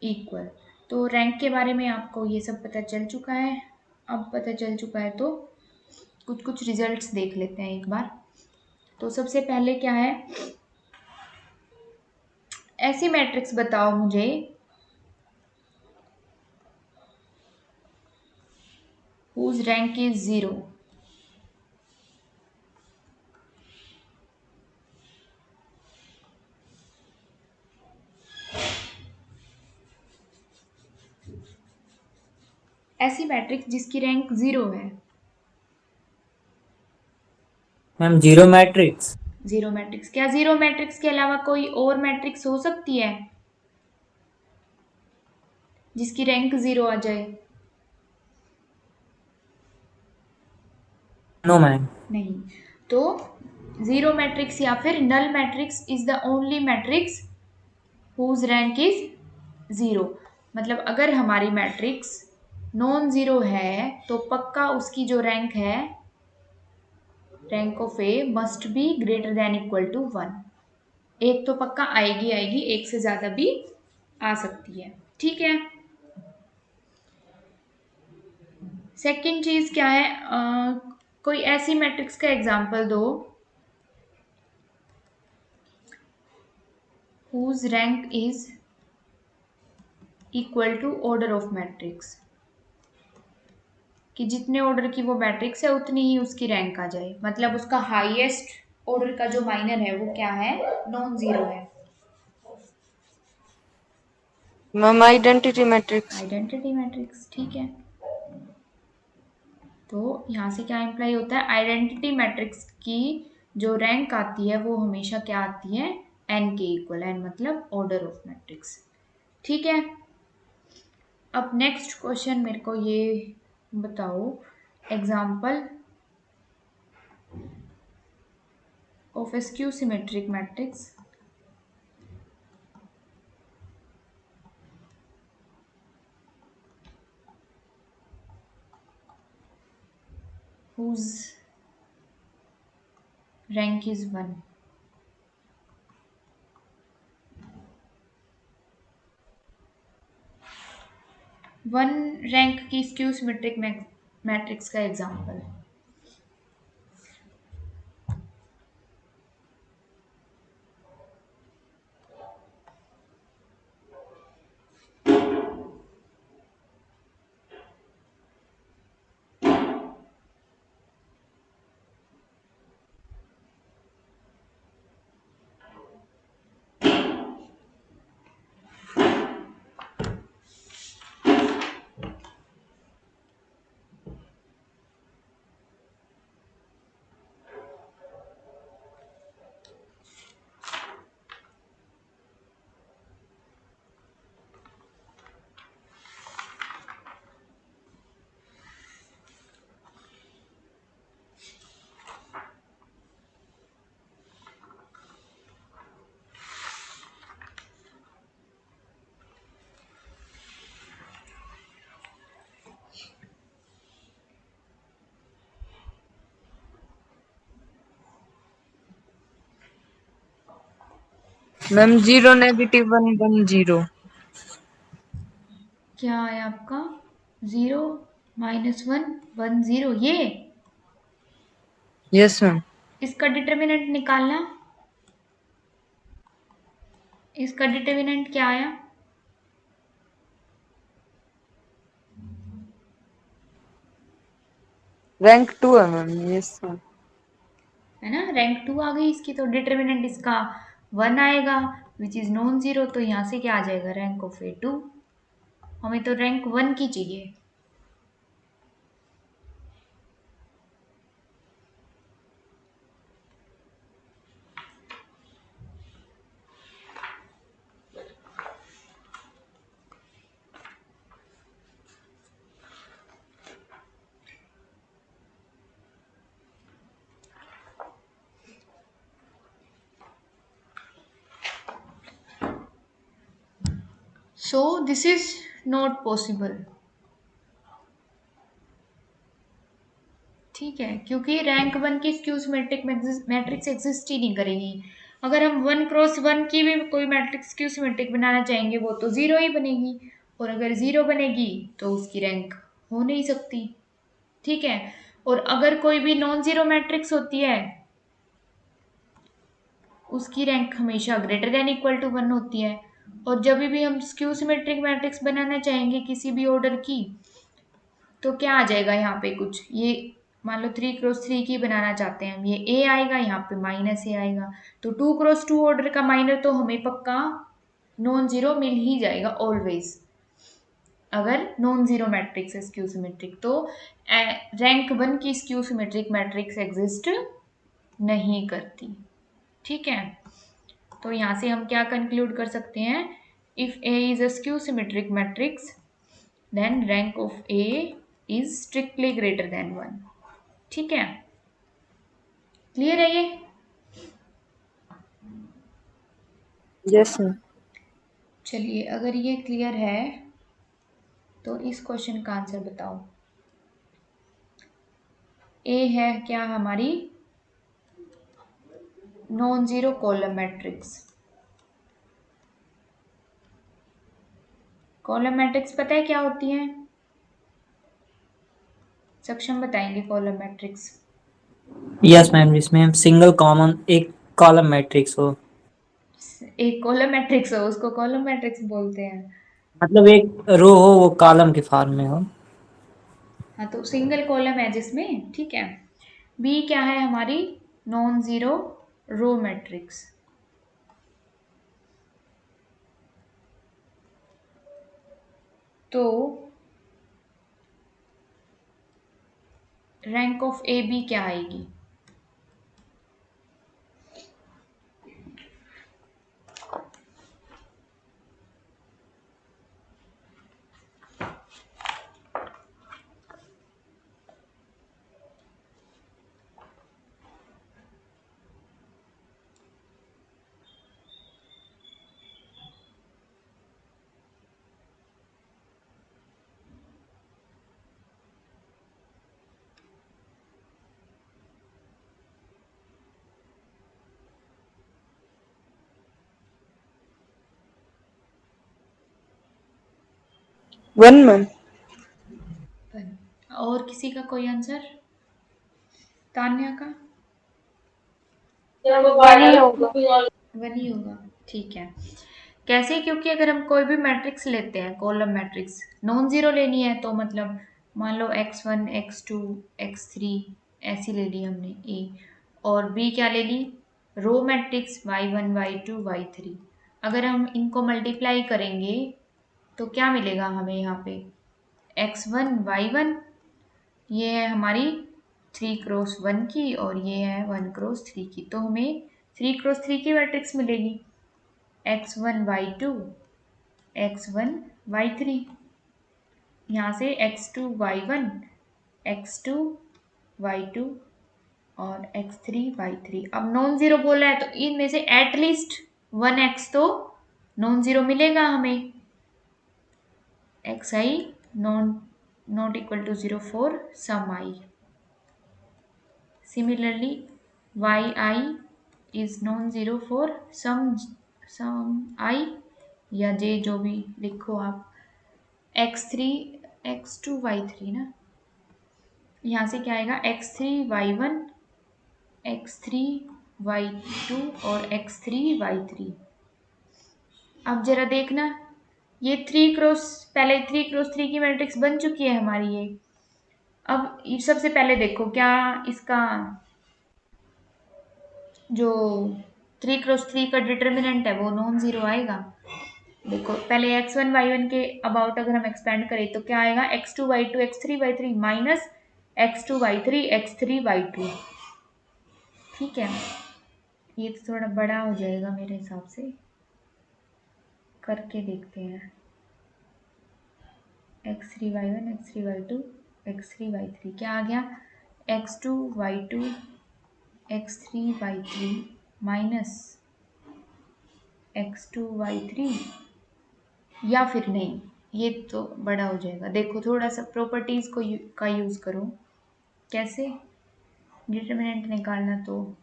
इक्वल। तो रैंक के बारे में आपको ये सब पता चल चुका है। अब पता चल चुका है तो कुछ कुछ रिजल्ट्स देख लेते हैं एक बार। तो सबसे पहले क्या है, ऐसी मैट्रिक्स बताओ मुझे whose rank is 0। ऐसी मैट्रिक्स जिसकी रैंक 0 है। Ma'am zero matrix. Zero matrix, क्या जीरो मैट्रिक्स के अलावा कोई और मैट्रिक्स हो सकती है जिसकी रैंक 0 आ जाए? No ma'am. नहीं। तो जीरो मैट्रिक्स या फिर null matrix is the only matrix whose rank is 0। मतलब अगर हमारी मैट्रिक्स नॉन जीरो है तो पक्का उसकी जो रैंक है, rank of A must be greater than equal to 1। एक तो पक्का आएगी आएगी, एक से ज्यादा भी आ सकती है। ठीक है। सेकंड चीज क्या है, कोई ऐसी मैट्रिक्स का एग्जांपल दो whose rank is equal to order of matrix, कि जितने ऑर्डर की वो मैट्रिक्स है उतनी ही उसकी रैंक आ जाए, मतलब उसका हाईएस्ट ऑर्डर का जो माइनर है वो क्या है? नॉन जीरो है। Ma'am identity matrix. Identity matrix, ठीक है। तो यहाँ से क्या इंप्लाई होता है? आइडेंटिटी मैट्रिक्स की जो रैंक आती है वो हमेशा क्या आती है? एन के इक्वल, एन मतलब ऑर्डर ऑफ मैट्रिक्स। ठीक है। अब नेक्स्ट क्वेश्चन मेरे को ये बताओ, example of a skew symmetric matrix whose rank is 1। One rank की स्क्यू सिमेट्रिक मैट्रिक्स का एग्जाम्पल। Ma'am 0 negative 1 1 0। क्या है आपका? 0 -1 1 0, ये यस मैम। इसका डिटर्मिनेंट निकालना। इसका डिटर्मिनेंट क्या आया? रैंक 2 है मैम। Yes ma'am. है ना, रैंक 2 आ गई इसकी, तो डिटर्मिनेंट इसका 1 आएगा विच इज नॉन जीरो। तो यहाँ से क्या आ जाएगा? रैंक ऑफ ए 2। हमें तो रैंक 1 की चाहिए। So this is not possible. ठीक है, क्योंकि रैंक 1 की स्क्यू सिमेट्रिक मैट्रिक्स एग्जिस्ट ही नहीं करेगी। अगर हम 1 क्रॉस 1 की भी कोई मैट्रिक्स स्क्यू सिमेट्रिक बनाना चाहेंगे वो तो जीरो ही बनेगी, और अगर जीरो बनेगी तो उसकी रैंक हो नहीं सकती। ठीक है, और अगर कोई भी नॉन जीरो मैट्रिक्स होती है उसकी रैंक हमेशा ग्रेटर देन इक्वल टू 1 होती है। और जब भी हम स्क्यू सिमेट्रिक मैट्रिक्स बनाना चाहेंगे किसी भी ऑर्डर की, तो क्या आ जाएगा यहाँ पे? कुछ ये मान लो 3 क्रॉस 3 की बनाना चाहते हैं हम, ये ए आएगा, यहाँ पे माइनस ए आएगा। तो 2 क्रॉस 2 ऑर्डर का माइनर तो हमें पक्का नॉन जीरो मिल ही जाएगा ऑलवेज। अगर नॉन जीरो मैट्रिक्स है स्क्यू सिमेट्रिक, तो रैंक 1 की स्क्यू सिमेट्रिक मैट्रिक्स एग्जिस्ट नहीं करती। ठीक है, तो यहाँ से हम क्या कंक्लूड कर सकते हैं? If A is a skew symmetric matrix then rank of A is strictly greater than 1। ठीक है, क्लियर है ये? Yes ma'am. चलिए, अगर ये क्लियर है तो इस क्वेश्चन का आंसर बताओ। ए है क्या हमारी? Non zero column matrix. Column matrix पता है क्या होती है? सक्षम बताएंगे कॉलम मैट्रिक्स। यस मैम, जिसमें हम सिंगल कॉमन एक कॉलम मैट्रिक्स हो, एक कॉलम मैट्रिक्स हो उसको कॉलम मैट्रिक्स बोलते हैं। मतलब एक रो हो वो कॉलम के फॉर्म में हो। हाँ, तो सिंगल कॉलम है जिसमें। ठीक है, बी क्या है हमारी? Non zero row matrix. तो रैंक ऑफ ए बी क्या आएगी? One ma'am. और किसी का कोई आंसर? तान्या का? वन ही होगा। 1 ही होगा। ठीक है, कैसे? क्योंकि अगर हम कोई भी मैट्रिक्स लेते हैं कॉलम मैट्रिक्स, नॉन जीरो लेनी है तो मतलब मान लो x1 x2 x3 ऐसी ले ली हमने ए, और बी क्या ले ली? Row matrix y1 y2 y3। अगर हम इनको मल्टीप्लाई करेंगे तो क्या मिलेगा हमें यहाँ पे? x1 y1, ये है हमारी 3 क्रॉस 1 की, और ये है 1 क्रॉस 3 की। तो हमें 3 क्रॉस 3 की मैट्रिक्स मिलेगी, x1 y2 x1 y3। यहाँ से x2 y1 x2 y2 और x3 y3। अब नॉन जीरो बोला है तो इनमें से एटलीस्ट 1x तो नॉन जीरो मिलेगा हमें। xi not equal to 0 for some i। Similarly, yi is non-zero for some I या j, जो भी लिखो आप। x3 x2 y3 ना, यहाँ से क्या आएगा? x3 y1 x3 y2 और x3 y3। अब जरा देखना, ये पहले 3x3 की मैट्रिक्स बन चुकी है हमारी ये। अब सबसे पहले देखो क्या इसका जो 3x3 का डिटर्मिनेंट है वो नॉन जीरो आएगा। देखो पहले x1 y1 के अबाउट अगर हम एक्सपेंड करें तो क्या आएगा, x2 y2 x3 y3 minus x2 y3 x3 y2। ठीक है, ये तो थोड़ा बड़ा हो जाएगा मेरे हिसाब से, करके देखते हैं। x3 y1 x3 y2 x3 y3 क्या आ गया, x2 y2 x3 y3 minus x2 y3, या फिर नहीं, ये तो बड़ा हो जाएगा। देखो थोड़ा सा प्रॉपर्टीज का यूज करो, कैसे डिटरमिनेंट निकालना, तो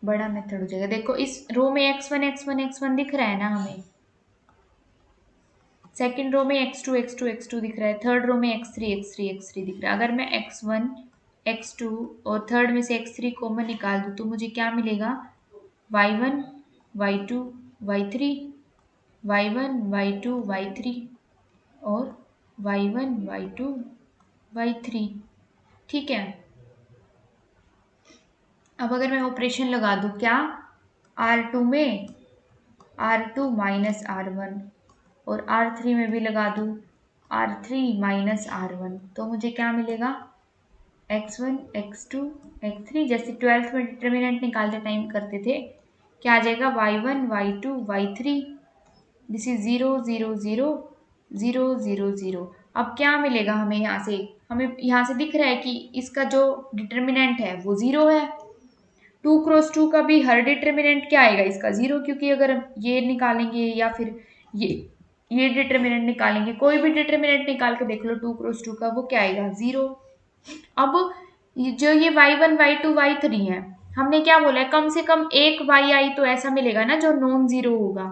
बड़ा मेथड हो जाएगा। देखो इस रो में x1 x1 x1 दिख रहा है ना हमें, सेकंड रो में x2 x2 x2 दिख रहा है, थर्ड रो में x3 x3 x3 दिख रहा है। अगर मैं x1 x2 और थर्ड में से x3 कॉमन निकाल दूँ तो मुझे क्या मिलेगा, y1 y2 y3 y1 y2 y3 और y1 y2 y3। ठीक है, अब अगर मैं ऑपरेशन लगा दूं क्या, R2 में R2 माइनस R1 और R3 में भी लगा दूं R3 माइनस R1, तो मुझे क्या मिलेगा, x1 x2 x3, जैसे 12th में डिटर्मिनेंट निकालते टाइम करते थे, क्या आ जाएगा y1 y2 y3, this is 0 0 0 0 0 0। अब क्या मिलेगा हमें यहाँ से, हमें यहाँ से दिख रहा है कि इसका जो डिटर्मिनेंट है वो 0 है। 2x2 का भी हर डिटर्मिनेंट क्या आएगा, इसका 0, क्योंकि अगर हम ये निकालेंगे या फिर ये डिटर्मिनेंट निकालेंगे, कोई भी डिटर्मिनेंट निकाल के देख लो 2x2 का, वो क्या आएगा, 0। अब जो ये y1 y2 y3 है, हमने क्या बोला है, कम से कम एक yi तो ऐसा मिलेगा ना जो नॉन जीरो होगा।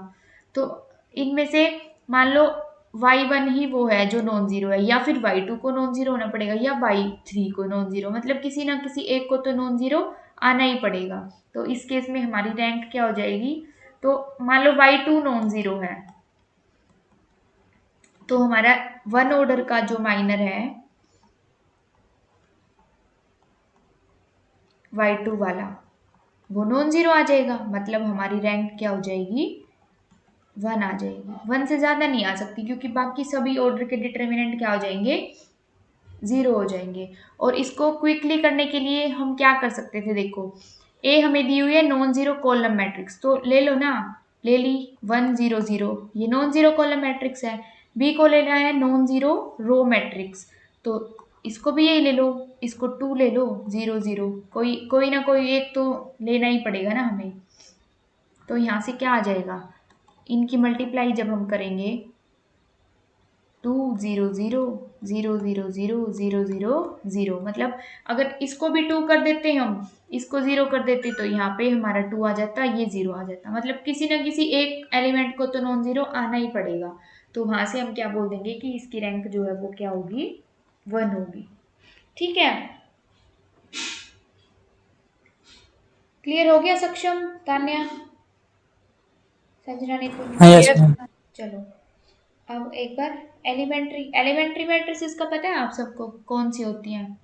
तो इनमें से मान लो y1 ही वो है जो नॉन जीरो है, या फिर y2 को नॉन जीरो होना पड़ेगा, या y3 को नॉन जीरो, मतलब किसी ना किसी एक को तो नॉन जीरो आना ही पड़ेगा। तो इस केस में हमारी रैंक क्या हो जाएगी, तो मान लो y2 नॉन जीरो है, तो हमारा वन ऑर्डर का जो माइनर है y2 वाला वो नॉन जीरो आ जाएगा, मतलब हमारी रैंक क्या हो जाएगी, 1 आ जाएगी। 1 से ज़्यादा नहीं आ सकती क्योंकि बाकी सभी ऑर्डर के डिटर्मिनेंट क्या हो जाएंगे, 0 हो जाएंगे। और इसको क्विकली करने के लिए हम क्या कर सकते थे, देखो ए हमें दी हुई है नॉन जीरो कॉलम मैट्रिक्स, तो ले लो ना, ले ली 1 0 0, ये नॉन जीरो कॉलम मैट्रिक्स है। बी को लेना है नॉन जीरो रो मैट्रिक्स, तो इसको भी यही ले लो, इसको 2 ले लो 0 0, कोई ना कोई एक तो लेना ही पड़ेगा ना हमें। तो यहाँ से क्या आ जाएगा, इनकी मल्टीप्लाई जब हम करेंगे 2 0 0 0 0 0 0 0 0, मतलब अगर इसको भी 2 कर देते हम, इसको 0 कर देते, तो यहाँ पे हमारा 2 आ जाता, ये 0 आ जाता, मतलब किसी ना किसी एक एलिमेंट को तो नॉन जीरो आना ही पड़ेगा। तो वहां से हम क्या बोल देंगे कि इसकी रैंक जो है वो क्या होगी, 1 होगी। ठीक है, क्लियर हो गया सक्षम, तान्या, संजना ने हाँ यस यस मैम। चलो अब एक बार एलिमेंट्री मैट्रिसेस का पता है आप सबको कौन सी होती हैं,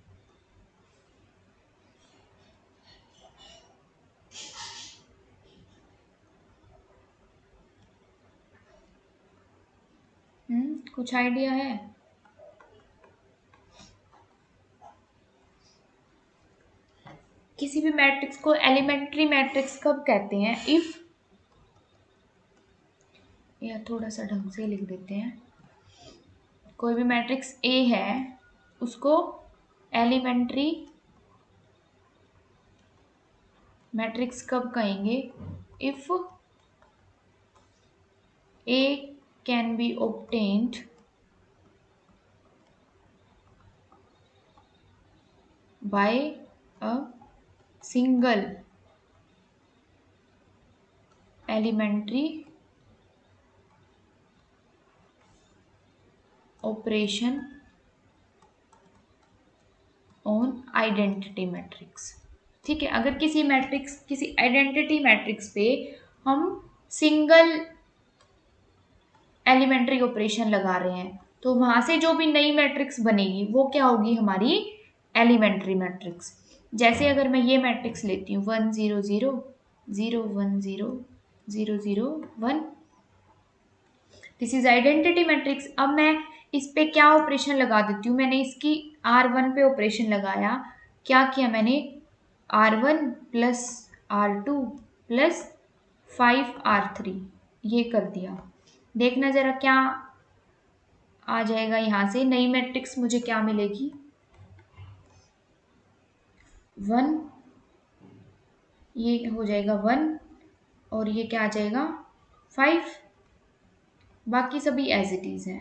कुछ आइडिया है, किसी भी मैट्रिक्स को एलिमेंट्री मैट्रिक्स कब कहते हैं, इफ, या थोड़ा सा ढंग से लिख देते हैं, कोई भी मैट्रिक्स ए है उसको एलिमेंट्री मैट्रिक्स कब कहेंगे, if A can be obtained by a single elementary operation on identity matrix। ठीक है, अगर किसी मैट्रिक्स, किसी आइडेंटिटी मैट्रिक्स पे हम सिंगल एलिमेंट्री ऑपरेशन लगा रहे हैं तो वहां से जो भी नई मैट्रिक्स बनेगी वो क्या होगी, हमारी एलिमेंट्री मैट्रिक्स। जैसे अगर मैं ये मैट्रिक्स लेती हूँ 1 0 0 0 1 0 0 0 1, दिस इज आइडेंटिटी मैट्रिक्स। अब मैं इस पे क्या ऑपरेशन लगा देती हूँ, मैंने इसकी R1 पे ऑपरेशन लगाया, क्या किया मैंने, R1 plus R2 plus 5R3 ये कर दिया। देखना जरा क्या आ जाएगा, यहाँ से नई मैट्रिक्स मुझे क्या मिलेगी, 1, ये हो जाएगा 1 और ये क्या आ जाएगा 5, बाकी सभी एज इट इज है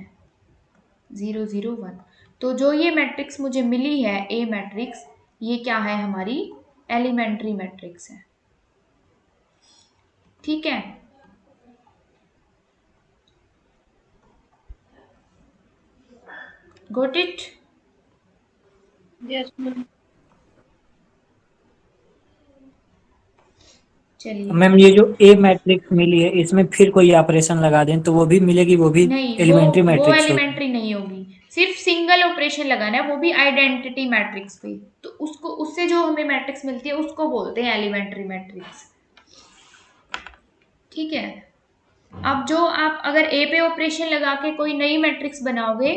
0 0 1। तो जो ये मैट्रिक्स मुझे मिली है ए मैट्रिक्स, ये क्या है, हमारी एलिमेंट्री मैट्रिक्स है। ठीक है, गॉट इट। Yes ma'am. चलिए, मैम ये जो ए मैट्रिक्स मिली है इसमें फिर कोई ऑपरेशन लगा दें तो वो भी मिलेगी, वो भी नहीं, एलिमेंट्री वो मैट्रिक्स होगी। एलिमेंट्री नहीं होगी, सिर्फ सिंगल ऑपरेशन लगाना है, वो भी आइडेंटिटी मैट्रिक्स पे। तो उसको, उससे जो हमें मैट्रिक्स मिलती है उसको बोलते हैं एलिमेंट्री मैट्रिक्स। ठीक है, अब जो आप अगर ए पे ऑपरेशन लगा के कोई नई मैट्रिक्स बनाओगे,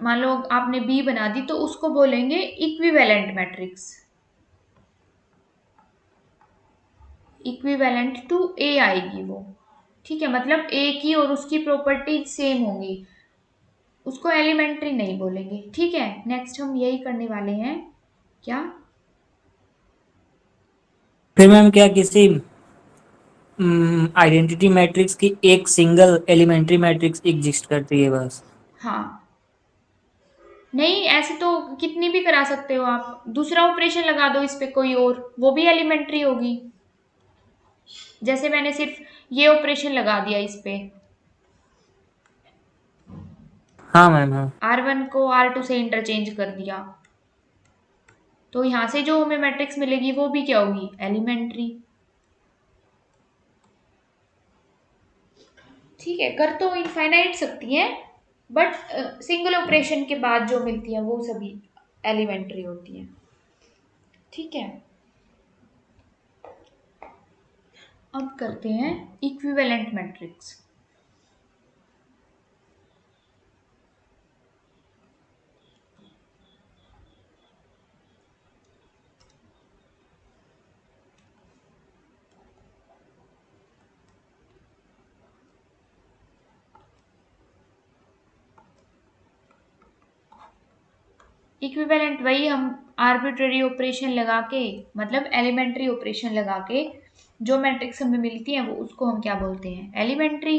मान लो आपने बी बना दी, तो उसको बोलेंगे इक्विवेलेंट मैट्रिक्स, इक्विवेलेंट टू ए आएगी वो। ठीक है, मतलब ए की और उसकी प्रॉपर्टी सेम होंगी, उसको एलिमेंट्री नहीं बोलेंगे। ठीक है, नेक्स्ट हम यही करने वाले हैं, क्या, फिर मैम क्या किसी आइडेंटिटी मैट्रिक्स की एक सिंगल एलिमेंट्री मैट्रिक्स एग्जिस्ट करती है बस? हाँ, नहीं ऐसे तो कितनी भी करा सकते हो आप, दूसरा ऑपरेशन लगा दो इस पे कोई और, वो भी एलिमेंट्री होगी। जैसे मैंने सिर्फ ये ऑपरेशन लगा दिया इस पे, हाँ मैम, हाँ। R1 को R2 से इंटरचेंज कर दिया, तो यहां से जो हमें मैट्रिक्स मिलेगी वो भी क्या होगी, एलिमेंट्री। ठीक है, कर तो इनफाइनाइट सकती है, बट सिंगल ऑपरेशन के बाद जो मिलती है वो सभी एलिमेंट्री होती है। ठीक है, अब करते हैं इक्विवेलेंट मैट्रिक्स। इक्विवेलेंट वही हम आर्बिट्ररी ऑपरेशन लगा के, मतलब एलिमेंट्री ऑपरेशन लगा के जो मैट्रिक्स हमें मिलती है वो, उसको हम क्या बोलते हैं, एलिमेंट्री।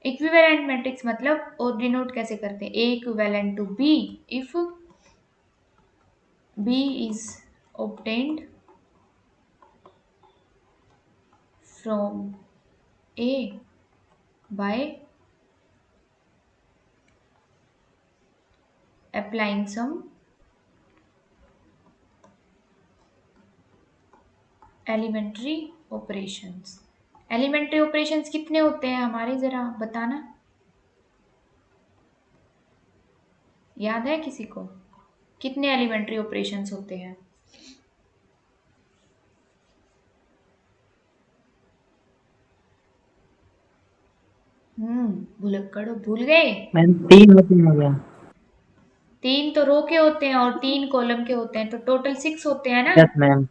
इक्विवेलेंट मैट्रिक्स मतलब, और डिनोट कैसे करते हैं, A equivalent to B if B is obtained from A by applying some elementary operations. Elementary operations कितने होते हैं हमारे, जरा बताना, याद है किसी को, कितने एलिमेंट्री ऑपरेशंस होते हैं? भुलक्कड़ भूल गए। मैम 3 होते हैं क्या? 3 तो रो के होते हैं और 3 कॉलम के होते हैं, तो टोटल 6 होते हैं ना, yes ma'am.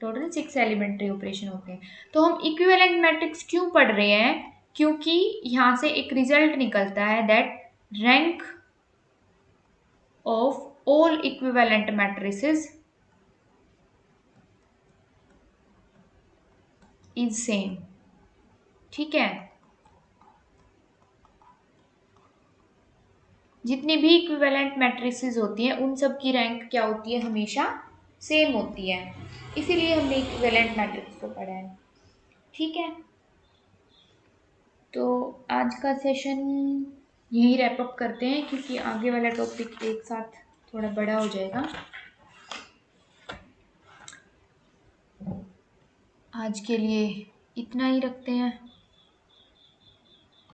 Total 6 elementary operation होते हैं। तो हम इक्विवेलेंट मैट्रिक्स क्यों पढ़ रहे हैं, क्योंकि यहां से एक रिजल्ट निकलता है that rank of all equivalent matrices is same. ठीक है, जितनी भी इक्विवेलेंट मैट्रिसेस होती हैं उन सब की रैंक क्या होती है, हमेशा सेम होती है, इसीलिए हमने इक्विवेलेंट मैट्रिक्स को पढ़ा है। ठीक है, तो आज का सेशन यही रैप अप करते हैं, क्योंकि आगे वाला टॉपिक एक साथ थोड़ा बड़ा हो जाएगा। आज के लिए इतना ही रखते हैं।